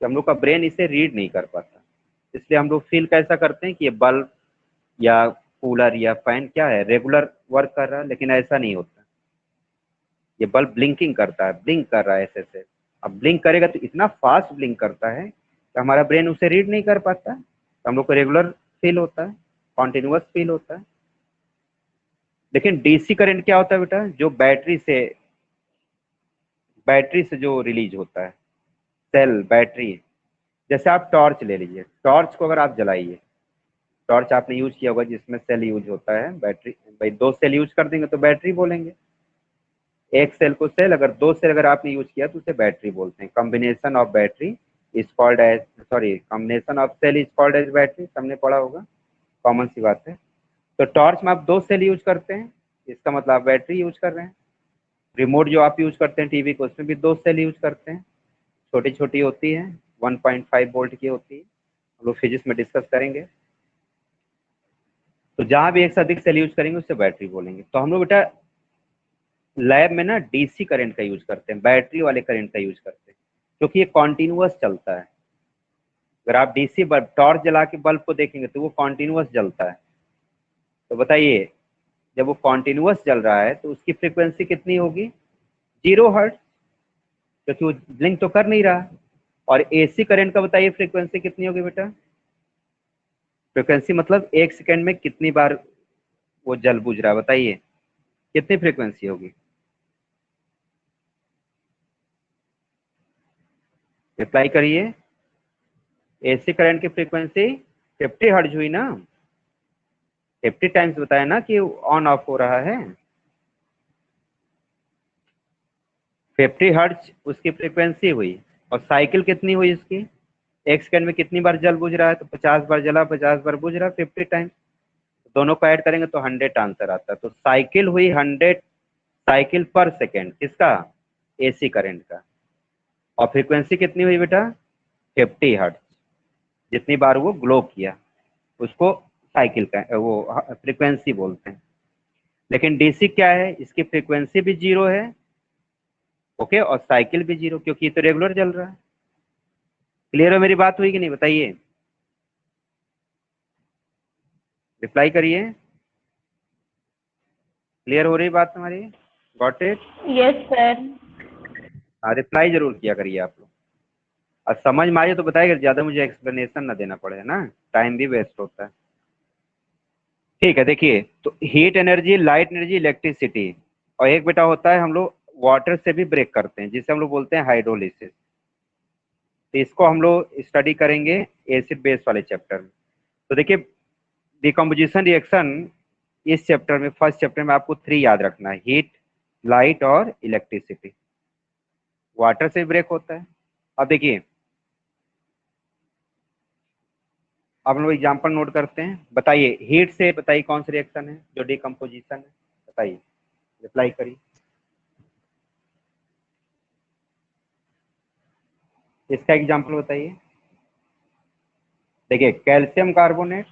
कि हम लोग का ब्रेन इसे रीड नहीं कर पाता, इसलिए हम लोग फील कैसा करते हैं कि ये बल्ब या कूलर या फैन क्या है, रेगुलर वर्क कर रहा है, लेकिन ऐसा नहीं होता। ये बल्ब ब्लिंकिंग करता है, ब्लिंक कर रहा है ऐसे ऐसे। अब ब्लिंक करेगा तो इतना फास्ट ब्लिंक करता है कि हमारा ब्रेन उसे रीड नहीं कर पाता, तो हम लोग को रेगुलर फील होता है, कॉन्टिन्यूअस फील होता है। लेकिन डीसी करंट क्या होता है बेटा, जो बैटरी से जो रिलीज होता है, सेल बैटरी। जैसे आप टॉर्च ले लीजिए, टॉर्च को अगर आप जलाइए, टॉर्च आपने यूज किया होगा जिसमें सेल यूज होता है, बैटरी, भाई 2 सेल यूज कर देंगे तो बैटरी बोलेंगे। एक सेल को सेल, अगर 2 सेल अगर आपने यूज किया तो उसे बैटरी बोलते हैं। Combination of battery is called as, sorry, combination of cell is called as battery, सबने पढ़ा होगा, कॉमन सी बात है। तो टॉर्च में आप 2 सेल यूज करते हैं, इसका मतलब आप बैटरी यूज कर रहे हैं। रिमोट जो आप यूज करते हैं टीवी को, उसमें भी 2 सेल यूज करते हैं, छोटी छोटी होती है, 1.5 वोल्ट की होती है, हम लोग फिजिक्स में डिस्कस करेंगे। तो जहां भी एक से अधिक सेल यूज करेंगे उससे बैटरी बोलेंगे। तो हम लोग बेटा लैब में ना डीसी करंट का यूज करते हैं, बैटरी वाले करंट का यूज करते हैं, क्योंकि ये कॉन्टिन्यूअस चलता है। अगर आप डीसी बल्ब, टॉर्च जला के बल्ब को देखेंगे तो वो कॉन्टिन्यूअस जलता है। तो बताइए, जब वो कॉन्टिन्यूअस जल रहा है तो उसकी फ्रीक्वेंसी कितनी होगी? 0 हर्ट्ज, क्योंकि वो ब्लिंक तो कर नहीं रहा। और एसी करंट का बताइए फ्रीक्वेंसी कितनी होगी बेटा? फ्रीक्वेंसी मतलब 1 सेकेंड में कितनी बार वो जल बुझ रहा है, बताइए कितनी फ्रीक्वेंसी होगी? रिप्लाई करिए। एसी करंट की फ्रीक्वेंसी 50 हर्ट्ज हुई ना, 50 टाइम्स बताया ना कि ऑन ऑफ हो रहा है। 50 हर्ट्ज उसकी फ्रीक्वेंसी हुई, और साइकिल कितनी हुई इसकी? 1 सेकंड में कितनी बार जल बुझ रहा है? तो 50 बार जला, 50 बार बुझ रहा, 50 टाइम्स। दोनों को ऐड करेंगे तो 100 आंसर आता है। तो साइकिल हुई 100 साइकिल पर सेकेंड, किसका? एसी करंट का। और फ्रीक्वेंसी कितनी हुई बेटा? 50 हर्ट्ज। जितनी बार वो ग्लो किया उसको साइकिल का वो फ्रीक्वेंसी बोलते हैं। लेकिन डीसी क्या है? इसकी फ्रीक्वेंसी भी 0 है, ओके, और साइकिल भी 0, क्योंकि ये तो रेगुलर चल रहा है। क्लियर हो मेरी बात? हुई कि नहीं बताइए, रिप्लाई करिए। क्लियर हो रही बात हमारी? Got it? Yes sir. हाँ, रिप्लाई जरूर किया करिए आप लोग। और समझ में आए तो बताइए, ज्यादा मुझे एक्सप्लेनेशन ना देना पड़े ना, टाइम भी वेस्ट होता है। ठीक है, देखिए, तो heat energy, light energy, electricity, और एक बेटा होता है हम लोग वाटर से भी ब्रेक करते हैं, जिसे हम लोग बोलते हैं हाइड्रोलिसिस। तो इसको हम लोग स्टडी करेंगे एसिड बेस वाले चैप्टर में। तो देखिए, डिकम्पोजिशन रिएक्शन इस चैप्टर में, फर्स्ट चैप्टर में आपको 3 याद रखना है, हीट, लाइट और इलेक्ट्रिसिटी। वाटर से ब्रेक होता है। अब देखिए, अब हम लोग एग्जाम्पल नोट करते हैं। बताइए हीट से, बताइए कौन सा रिएक्शन है जो डिकम्पोजिशन है? बताइए, रिप्लाई करिए। इसका एग्जाम्पल बताइए। देखिए, कैल्शियम कार्बोनेट,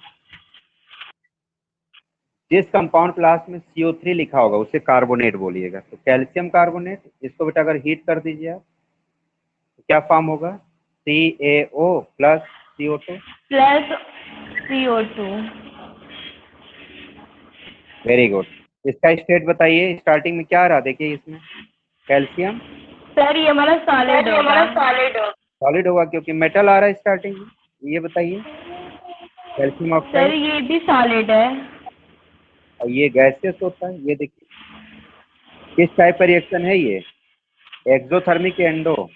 जिस कंपाउंड क्लास में CO3 लिखा होगा उसे कार्बोनेट बोलिएगा। तो कैल्शियम कार्बोनेट, इसको बेटा अगर हीट कर दीजिए आप तो क्या फॉर्म होगा? CaO plus CO2 plus CO2। Very good. इसका स्टेट बताइए, स्टार्टिंग में क्या रहा? देखिए इसमें कैल्शियम सर ये हमारा सॉलिड होगा। सॉलिड होगा, क्योंकि मेटल आ रहा है स्टार्टिंग में। ये बताइए, कैल्शियम सर ऑक्साइड, ये भी सॉलिड है। और ये गैसियस होता है। ये देखिए किस टाइप का रिएक्शन है ये? Exothermic, endo?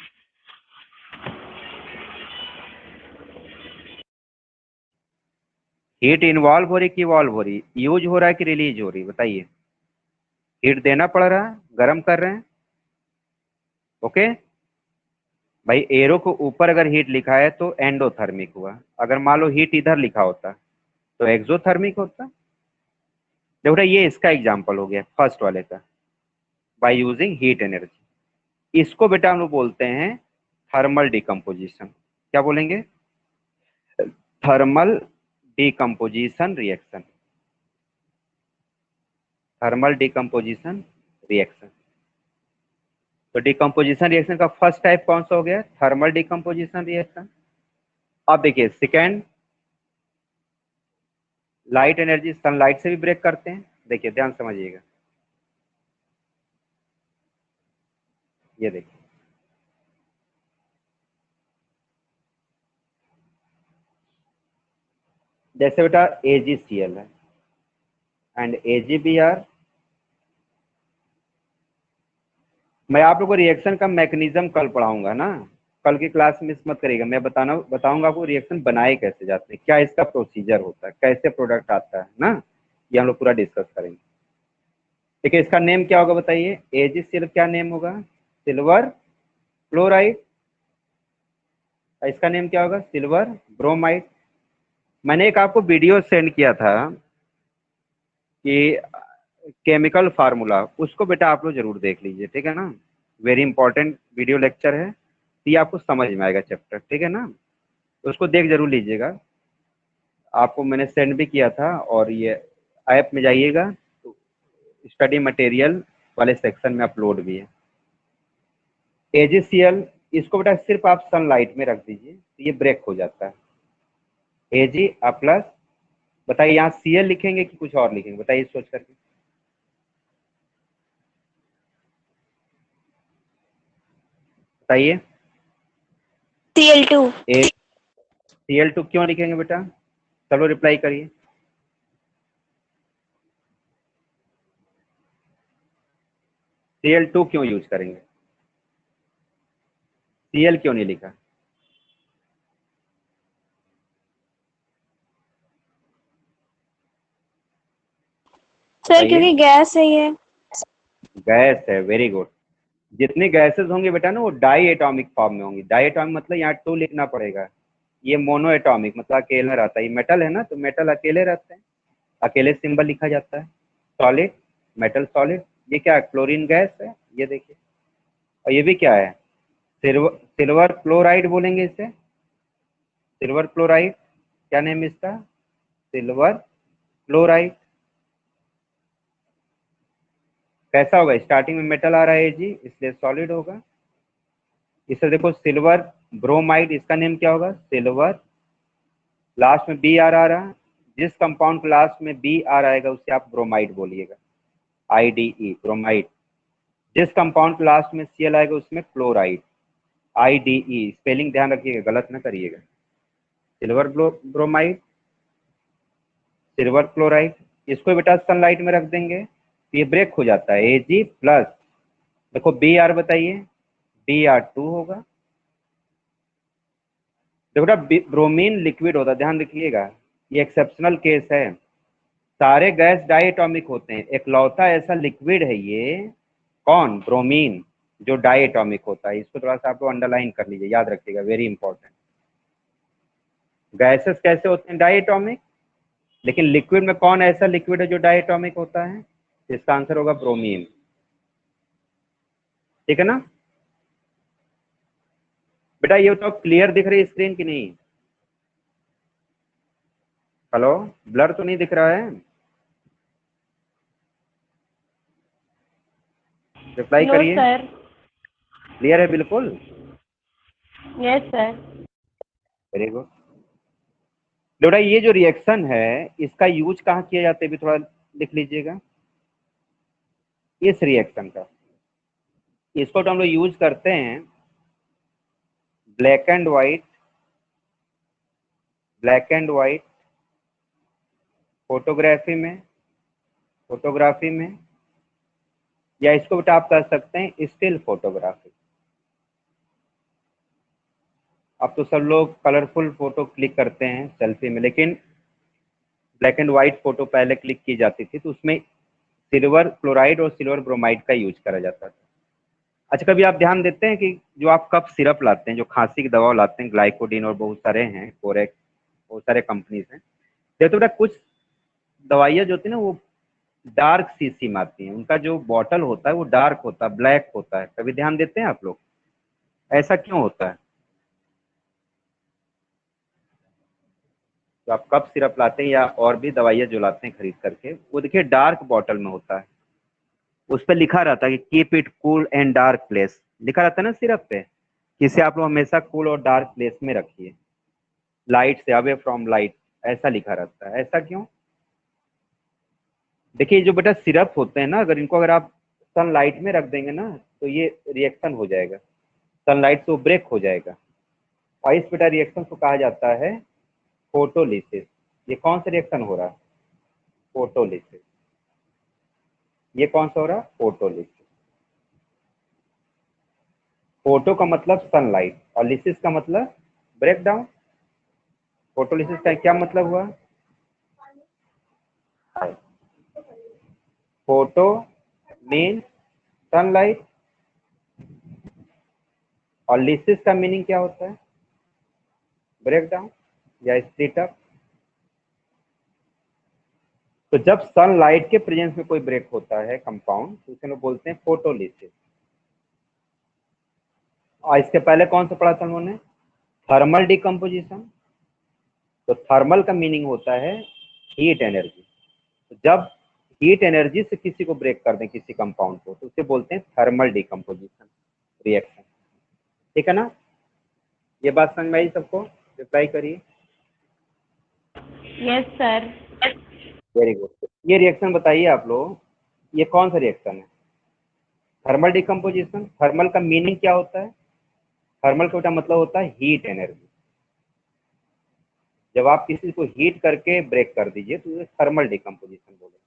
हीट इन्वॉल्व हो रही कि इवॉल्व हो रही? यूज हो रहा है कि रिलीज हो रही? बताइए। हीट देना पड़ रहा है, गर्म कर रहे हैं, ओके। भाई एरो को ऊपर अगर हीट लिखा है तो एंडोथर्मिक हुआ, अगर मान लो हीट इधर लिखा होता तो एक्सोथर्मिक होता। देखो ये इसका एग्जाम्पल हो गया फर्स्ट वाले का, बाय यूजिंग हीट एनर्जी। इसको बेटा हम लोग बोलते हैं थर्मल डिकम्पोजिशन। क्या बोलेंगे? Thermal decomposition reaction, thermal decomposition reaction. तो डिकम्पोजिशन रिएक्शन का फर्स्ट टाइप कौन सा हो गया? Thermal decomposition reaction. अब देखिए सेकेंड, लाइट एनर्जी, सनलाइट से भी ब्रेक करते हैं। देखिए ध्यान समझिएगा, ये देखिए, जैसे बेटा AgCl है एंड AgBr। मैं आप लोग को रिएक्शन का मैकेनिज्म कल पढ़ाऊंगा ना, कल की क्लास मिस मत करिएगा। मैं बताऊंगा आपको रिएक्शन बनाए कैसे जाते हैं, क्या इसका प्रोसीजर होता है, कैसे प्रोडक्ट आता है ना, ये हम लोग पूरा डिस्कस करेंगे। ठीक है, इसका नेम क्या होगा बताइए? AgCl क्या नेम होगा? Silver chloride. इसका नेम क्या होगा? Silver bromide. मैंने एक आपको वीडियो सेंड किया था कि केमिकल फार्मूला, उसको बेटा आप लोग जरूर देख लीजिए, ठीक है ना। वेरी इंपॉर्टेंट वीडियो लेक्चर है, तो ये आपको समझ में आएगा चैप्टर, ठीक है ना। तो उसको देख जरूर लीजिएगा, आपको मैंने सेंड भी किया था। और ये ऐप में जाइएगा तो स्टडी मटेरियल वाले सेक्शन में अपलोड भी है। AgCl इसको बेटा सिर्फ आप सनलाइट में रख दीजिए तो ये ब्रेक हो जाता है। Ag प्लस, बताइए यहाँ Cl लिखेंगे कि कुछ और लिखेंगे? बताइए सोच करके। बताइए। Cl2। Cl2 क्यों लिखेंगे बेटा? चलो रिप्लाई करिए। Cl2 क्यों यूज करेंगे? Cl क्यों नहीं लिखा? सर बताइए। क्योंकि गैस है ये। गैस है, वेरी गुड। जितनी गैसेस होंगी बेटा ना वो डाई एटॉमिक फॉर्म में होंगी। डाई एटॉमिक मतलब यहाँ 2 लिखना पड़ेगा। ये मोनो एटॉमिक मतलब अकेले रहता है। ये मेटल है ना, तो मेटल अकेले रहते हैं, अकेले सिंबल लिखा जाता है। Solid, metal solid. ये क्या है? क्लोरीन गैस है, ये देखिए। और ये भी क्या है? सिल्वर क्लोराइड बोलेंगे इसे, सिल्वर क्लोराइड। क्या नेम इसका? Silver chloride. कैसा होगा? स्टार्टिंग में मेटल आ रहा है जी, इसलिए सॉलिड होगा। इसे देखो सिल्वर ब्रोमाइड, इसका नेम क्या होगा? सिल्वर, लास्ट में बी आर आ रहा है। जिस कंपाउंड के लास्ट में बी आर आएगा उसे आप ब्रोमाइड बोलिएगा, IDE ब्रोमाइड। जिस कंपाउंड के लास्ट में Cl आएगा उसमें क्लोराइड, IDE। स्पेलिंग ध्यान रखिएगा, गलत ना करिएगा। Silver bromide, silver chloride. इसको बेटा सनलाइट में रख देंगे तो ये ब्रेक हो जाता है। Ag प्लस, देखो Br बताइए, Br2 होगा। देखो बेटा ब्रोमीन लिक्विड होता है, ध्यान रखिएगा, ये एक्सेप्शनल केस है। सारे गैस डाइएटॉमिक होते हैं, एकलौता ऐसा लिक्विड है ये, कौन? ब्रोमीन, जो डाइएटॉमिक होता है। इसको थोड़ा सा आप लोग अंडरलाइन कर लीजिए, याद रखिएगा, वेरी इंपॉर्टेंट। गैसेस कैसे होते हैं? डाइएटॉमिक। लेकिन लिक्विड में कौन ऐसा लिक्विड है जो डाइएटॉमिक होता है? इसका आंसर होगा ब्रोमीन, ठीक है ना बेटा। ये तो क्लियर दिख रही है स्क्रीन की नहीं? हेलो, ब्लर तो नहीं दिख रहा है? रिप्लाई नो करिए। सर। क्लियर है बिल्कुल? Yes sir. वेरी गुड बेटा। ये जो रिएक्शन है इसका यूज कहाँ किया जाता है भी थोड़ा लिख लीजिएगा। इस रिएक्शन का, इसको तो हम लोग यूज करते हैं black and white, black and white photography में, फोटोग्राफी में, या इसको बेटा आप कह सकते हैं स्टिल फोटोग्राफी। अब तो सब लोग कलरफुल फोटो क्लिक करते हैं सेल्फी में, लेकिन ब्लैक एंड व्हाइट फोटो पहले क्लिक की जाती थी तो उसमें सिल्वर क्लोराइड और सिल्वर ब्रोमाइड का यूज करा जाता था। अच्छा, कभी आप ध्यान देते हैं कि जो आप कफ सिरप लाते हैं, जो खांसी की दवा लाते हैं, ग्लाइकोडिन और बहुत सारे हैं, कोरेक्स, बहुत सारे कंपनीज हैं, देखो बेटा कुछ दवाइयाँ जो होती है ना वो डार्क शीशी में आती हैं, उनका जो बॉटल होता है वो डार्क होता है, ब्लैक होता है। कभी ध्यान देते हैं आप लोग? ऐसा क्यों होता है? तो आप कफ सिरप लाते हैं या और भी दवाइयाँ जो लाते हैं खरीद करके, वो देखिए डार्क बॉटल में होता है, उस पर लिखा रहता है कि keep it cool and dark place, लिखा रहता है ना सिरप पे, कि इसे आप लोग हमेशा कूल और डार्क प्लेस में रखिए, लाइट से, अवे फ्रॉम लाइट, ऐसा लिखा रहता है। ऐसा क्यों? देखिए जो बेटा सिरप होते हैं ना, अगर इनको अगर आप सनलाइट में रख देंगे ना तो ये रिएक्शन हो जाएगा, सनलाइट से वो ब्रेक हो जाएगा। और इस बेटा रिएक्शन को कहा जाता है फोटोलिसिस। ये कौन सा रिएक्शन हो रहा है? फोटोलिसिस। ये कौन सा हो रहा है? फोटोलिसिस। फोटो का मतलब सनलाइट और लिसिस का मतलब ब्रेक डाउन। फोटोलिसिस का क्या मतलब हुआ? Photo mean sunlight. और लिसिस का मीनिंग क्या होता है? ब्रेक डाउन या स्प्लिट अप। तो जब सनलाइट के प्रेजेंस में कोई ब्रेक होता है कंपाउंड, तो उसे लोग बोलते हैं फोटोलिसिस। और इसके पहले कौन सा पढ़ा था उन्होंने? Thermal decomposition. तो थर्मल का मीनिंग होता है हीट एनर्जी। तो जब हीट एनर्जी से किसी को ब्रेक कर दें, किसी कंपाउंड को, तो उसे बोलते हैं थर्मल डिकम्पोजिशन रिएक्शन। ठीक है ना? ये बात समझ में आई सबको? रिप्लाई करिए। Yes sir. Very good. ये रिएक्शन बताइए आप लोग, ये कौन सा रिएक्शन है? Thermal decomposition. थर्मल का मीनिंग क्या होता है? थर्मल का मतलब होता है हीट एनर्जी। जब आप किसी को हीट करके ब्रेक कर दीजिए तो उसे थर्मल डिकम्पोजिशन बोलेंगे।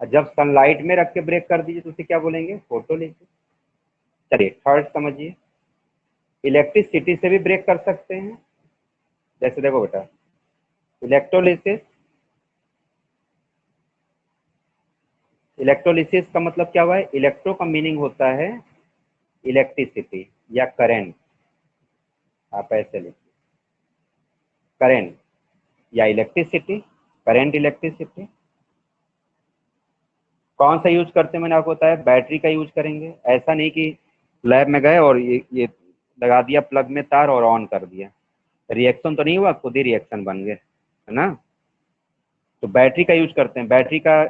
और जब सनलाइट में रख के ब्रेक कर दीजिए तो उसे क्या बोलेंगे? फोटोलिसिस। चलिए थर्ड समझिए। इलेक्ट्रिसिटी से भी ब्रेक कर सकते हैं। जैसे देखो बेटा, इलेक्ट्रोलिसिस। इलेक्ट्रोलिसिस का मतलब क्या हुआ है? इलेक्ट्रो का मीनिंग होता है इलेक्ट्रिसिटी या करंट। आप ऐसे लिखिए, करंट या इलेक्ट्रिसिटी, करंट इलेक्ट्रिसिटी। कौन सा यूज करते हैं मैंने आपको बताया? बैटरी का यूज करेंगे। ऐसा नहीं कि लैब में गए और ये लगा दिया प्लग में तार और ऑन कर दिया, रिएक्शन तो नहीं हुआ, खुद ही रिएक्शन बन गए, है ना? तो बैटरी का यूज करते हैं। बैटरी का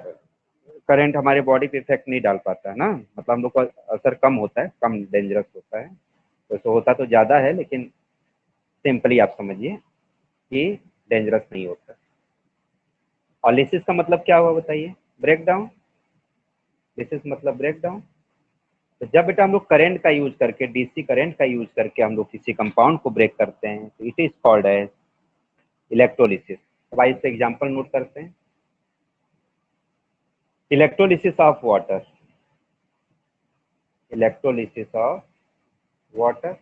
करंट हमारे बॉडी पे इफेक्ट नहीं डाल पाता है ना, मतलब हम लोग का असर कम होता है, कम डेंजरस होता है। वैसे होता तो ज़्यादा है, लेकिन सिंपली आप समझिए कि डेंजरस नहीं होता। और लिसिस का मतलब क्या हुआ बताइए? Break down. लिसिस मतलब ब्रेक डाउन। तो जब बेटा हम लोग करंट का यूज करके, डीसी करंट का यूज करके हम लोग किसी कंपाउंड को ब्रेक करते हैं, तो it is called as electrolysis. अब आइए इससे एग्जांपल नोट करते हैं। Electrolysis of water. Electrolysis of water.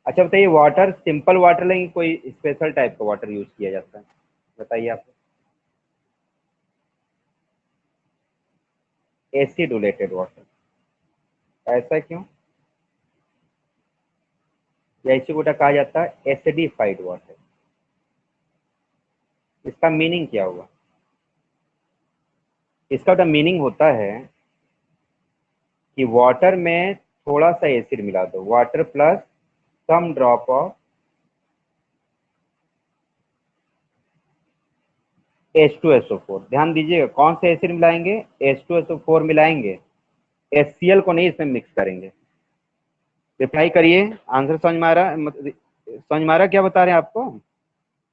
अच्छा बताइए, वाटर सिंपल वाटर लेंगे, कोई स्पेशल टाइप का वाटर यूज किया जाता है? बताइए आप। Acidulated water. ऐसा क्यों? या इसी को कहा जाता है एसिडिफाइड वाटर। इसका मीनिंग क्या हुआ? इसका मीनिंग होता है कि वाटर में थोड़ा सा एसिड मिला दो, water plus some drop of H2SO4। ध्यान दीजिएगा, कौन से एसिड मिलाएंगे? H2SO4 मिलाएंगे, HCl को नहीं इसमें मिक्स करेंगे। रिप्लाई करिए, आंसर समझ में आ रहा? समझ में आ रहा क्या बता रहे हैं आपको?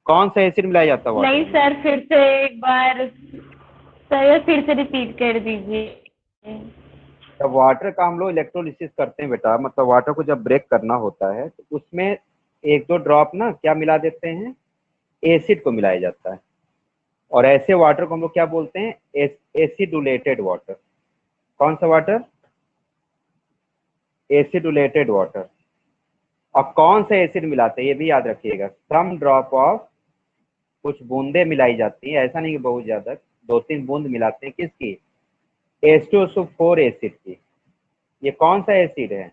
कौन सा एसिड मिलाया जाता है वाटर नहीं में? सर, फिर से एक बार सर, फिर से रिपीट कर दीजिए। जब वाटर का हम लोग इलेक्ट्रोलिसिस करते हैं बेटा, मतलब वाटर को जब ब्रेक करना होता है, तो उसमें एक दो ड्रॉप ना क्या मिला देते हैं? एसिड को मिलाया जाता है। और ऐसे वाटर को हम लोग क्या बोलते हैं? एसिडुलेटेड वाटर। कौन सा वाटर? एसिडुलेटेड वाटर। और कौन सा एसिड मिलाते हैं ये भी याद रखिएगा, सम ड्रॉप ऑफ, कुछ बूंदे मिलाई जाती हैं, ऐसा नहीं कि बहुत ज्यादा, 2-3 बूंद मिलाते हैं। किसकी? H2SO4 एसिड की। ये कौन सा एसिड है?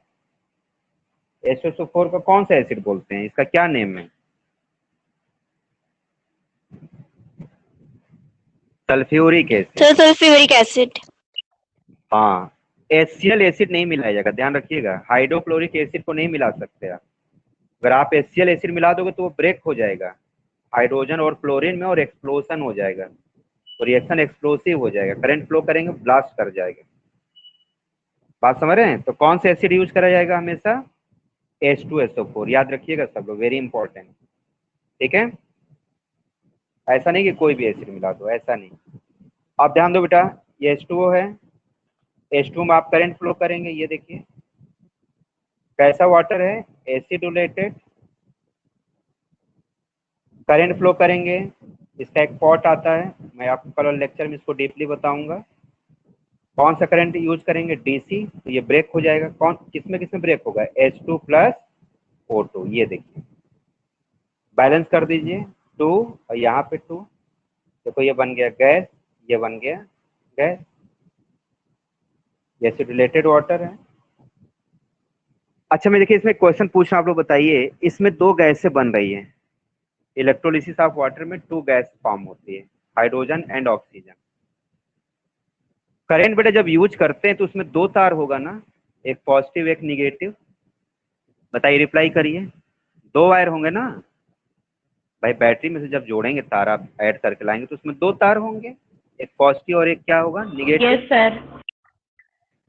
H2SO4 का कौन सा एसिड बोलते हैं? इसका क्या नेम है? Sulphuric acid. Sir sulphuric acid. हाँ, HCl एसिड नहीं मिलाया जाएगा, ध्यान रखिएगा। हाइड्रोक्लोरिक एसिड को नहीं मिला सकते आप। अगर आप HCl एसिड मिला दोगे तो वो ब्रेक हो जाएगा हाइड्रोजन और क्लोरीन में, और एक्सप्लोजन हो जाएगा, तो रिएक्शन एक्सप्लोसिव हो जाएगा, करंट फ्लो करेंगे, ब्लास्ट कर जाएगा। बात समझ रहे हैं? तो कौन सा एसिड यूज करा जाएगा हमेशा? H2SO4। याद रखिएगा सब लोग, वेरी इंपॉर्टेंट। ठीक है? ऐसा नहीं कि कोई भी एसिड मिला दो, ऐसा नहीं। आप ध्यान दो बेटा, ये H2O है, H2 में आप करंट फ्लो करेंगे। ये देखिए कैसा वाटर है? एसिडुलेटेड। करंट फ्लो करेंगे, इसका एक पॉट आता है, मैं आपको कल लेक्चर में इसको डीपली बताऊंगा। कौन सा करंट यूज करेंगे? डीसी। तो ये ब्रेक हो जाएगा। कौन किसमें किसमें ब्रेक होगा? H2 plus O2। ये देखिए, बैलेंस कर दीजिए, 2 और यहाँ पे 2। देखो ये बन गया गैस, ये बन गया गैस। एसिटिलेटेड वाटर है। अच्छा मैं देखिए इसमें क्वेश्चन पूछ रहा हूं, आप लोग बताइए, इसमें दो गैसें बन रही है, इलेक्ट्रोलिसिस ऑफ वाटर में टू गैस फॉर्म होती है, हाइड्रोजन एंड ऑक्सीजन। करंट बेटा जब यूज करते हैं तो उसमें दो तार होगा ना, एक पॉजिटिव एक निगेटिव। बताइए, रिप्लाई करिए। दो वायर होंगे ना भाई, बैटरी में से जब जोड़ेंगे तार आप ऐड करके लाएंगे तो उसमें दो तार होंगे, एक पॉजिटिव और एक क्या होगा, निगेटिव। Yes sir.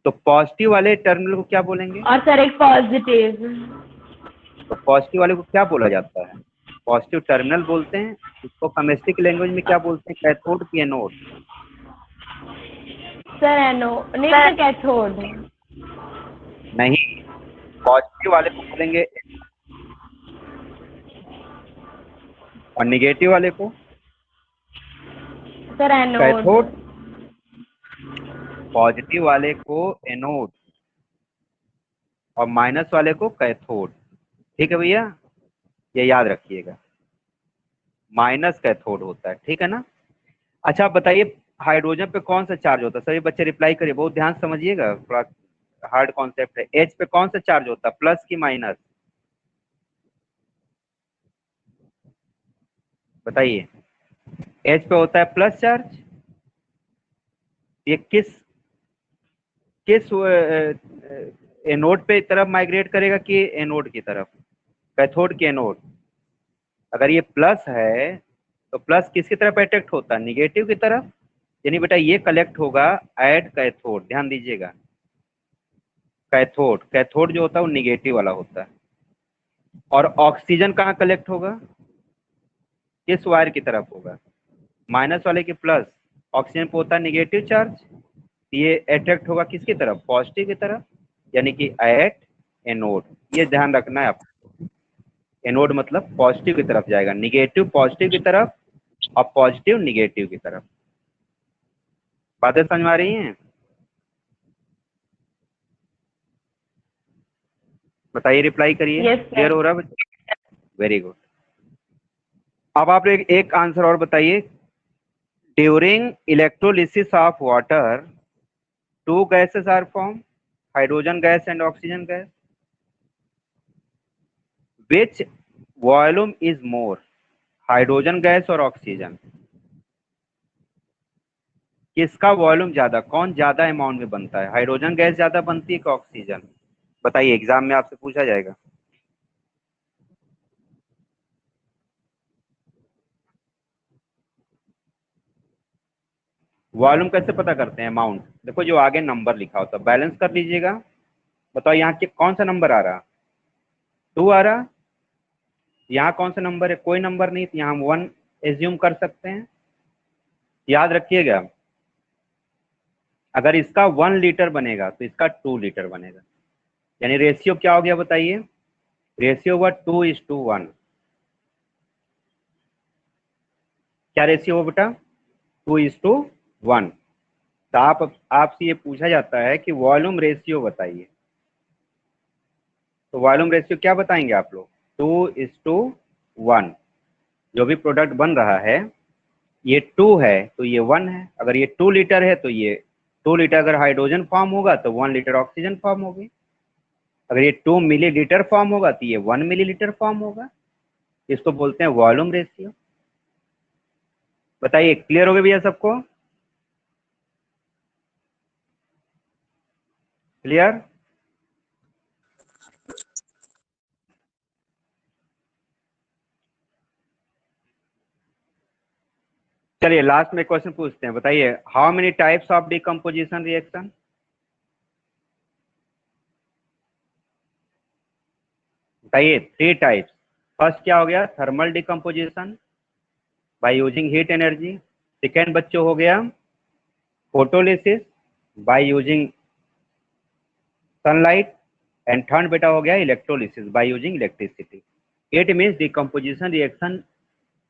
तो पॉजिटिव वाले टर्मिनल को क्या बोलेंगे? और सर एक पॉजिटिव। तो पॉजिटिव वाले को क्या बोला जाता है? पॉजिटिव टर्मिनल बोलते हैं। इसको केमिस्ट्री की लैंग्वेज में क्या बोलते हैं? कैथोड की एनोड। सर एनो नहीं सर, कैथोड। नहीं, पॉजिटिव वाले को बोलेंगे और निगेटिव वाले को सर एनोड। कैथोड। पॉजिटिव वाले को एनोड और माइनस वाले को कैथोड। ठीक है भैया, ये याद रखिएगा, माइनस कैथोड होता है, ठीक है ना। अच्छा आप बताइए, हाइड्रोजन पे कौन सा चार्ज होता है? सभी बच्चे रिप्लाई करिए, बहुत ध्यान से समझिएगा, थोड़ा हार्ड कॉन्सेप्ट है। एच पे कौन सा चार्ज होता है, प्लस की माइनस? बताइए, एच पे होता है प्लस चार्ज। ये किस किस एनोड पे तरफ माइग्रेट करेगा कि एनोड की तरफ? कैथोड की एनोड। अगर ये प्लस है तो प्लस किसकी तरफ अट्रैक्ट होता है? निगेटिव की तरफ। यानी बेटा ये कलेक्ट होगा एट कैथोड, ध्यान दीजिएगा। कैथोड कैथोड जो होता है वो निगेटिव वाला होता है। और ऑक्सीजन कहाँ कलेक्ट होगा, किस वायर की तरफ होगा? माइनस वाले की प्लस। ऑक्सीजन पे होता है निगेटिव चार्ज, ये अट्रैक्ट होगा किसकी तरफ? पॉजिटिव की तरफ, यानी कि एट एनोड। ये ध्यान रखना है आपको, एनोड मतलब पॉजिटिव की तरफ जाएगा, निगेटिव पॉजिटिव की तरफ और पॉजिटिव निगेटिव की तरफ। बातें समझ में आ रही हैं? बताइए, रिप्लाई करिए। Yes clear sir. हो रहा है? Very good. अब आप एक आंसर और बताइए। During electrolysis of water two gases are form, hydrogen gas and oxygen gas. Which volume is more, hydrogen gas or oxygen? किसका वॉल्यूम ज्यादा, कौन ज्यादा अमाउंट में बनता है? हाइड्रोजन गैस ज्यादा बनती है कि ऑक्सीजन? बताइए, एग्जाम में आपसे पूछा जाएगा। वॉल्यूम कैसे पता करते हैं? अमाउंट देखो, जो आगे नंबर लिखा होता है बैलेंस कर लीजिएगा। बताओ यहाँ के कौन सा नंबर आ रहा? 2 आ रहा। यहाँ कौन सा नंबर है? कोई नंबर नहीं, तो यहाँ हम 1 एज्यूम कर सकते हैं। याद रखिएगा, अगर इसका 1 लीटर बनेगा तो इसका 2 लीटर बनेगा। यानी रेशियो क्या हो गया बताइए? रेशियो हुआ 2:1। क्या रेशियो हो बेटा? 2:1। तो आपसे ये पूछा जाता है कि वॉल्यूम रेशियो बताइए, तो वॉल्यूम रेशियो क्या बताएंगे आप लोग? 2:1। जो भी प्रोडक्ट बन रहा है, ये 2 है तो ये 1 है। अगर ये 2 लीटर है तो ये 2 लीटर अगर हाइड्रोजन फॉर्म होगा तो 1 लीटर ऑक्सीजन फॉर्म होगी। अगर ये 2 मिलीलीटर फॉर्म होगा तो ये 1 मिलीलीटर फॉर्म होगा। इसको बोलते हैं वॉल्यूम रेशियो। बताइए, क्लियर हो गया भैया सबको? क्लियर? चलिए लास्ट में क्वेश्चन पूछते हैं। बताइए, how many types of decomposition reaction? बताइए, 3 टाइप्स। फर्स्ट क्या हो गया? Thermal decomposition by using heat energy. Second बच्चों हो गया photolysis by using sunlight. And third बेटा हो गया electrolysis by using electricity. It means decomposition reaction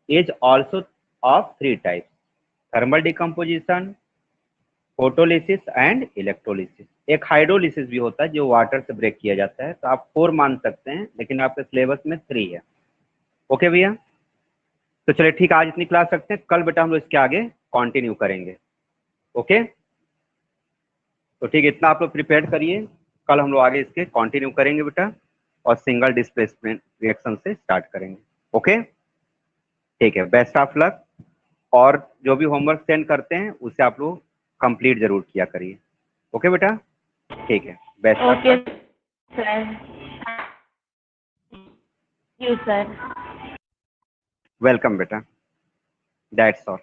is also of 3 types: thermal decomposition, photolysis and electrolysis. एक हाइड्रोलिसिस भी होता है जो वाटर से ब्रेक किया जाता है। तो आप 4 मान सकते हैं, लेकिन आपके सिलेबस में 3 है। ओके भैया, तो चलिए ठीक, आज इतनी क्लास रखते हैं, कल बेटा हम लोग इसके आगे कंटिन्यू करेंगे। ओके। तो ठीक है, इतना आप लोग प्रिपेयर करिए, कल हम लोग आगे इसके कंटिन्यू करेंगे बेटा, और सिंगल डिस्प्लेसमेंट रिएक्शन से स्टार्ट करेंगे। ओके, ठीक है, बेस्ट ऑफ लक। और जो भी होमवर्क सेंड करते हैं उसे आप लोग कंप्लीट जरूर किया करिए। ओके बेटा, ठीक है, best of okay luck. Sir, you sir. Welcome बेटा, दैट्स ऑल।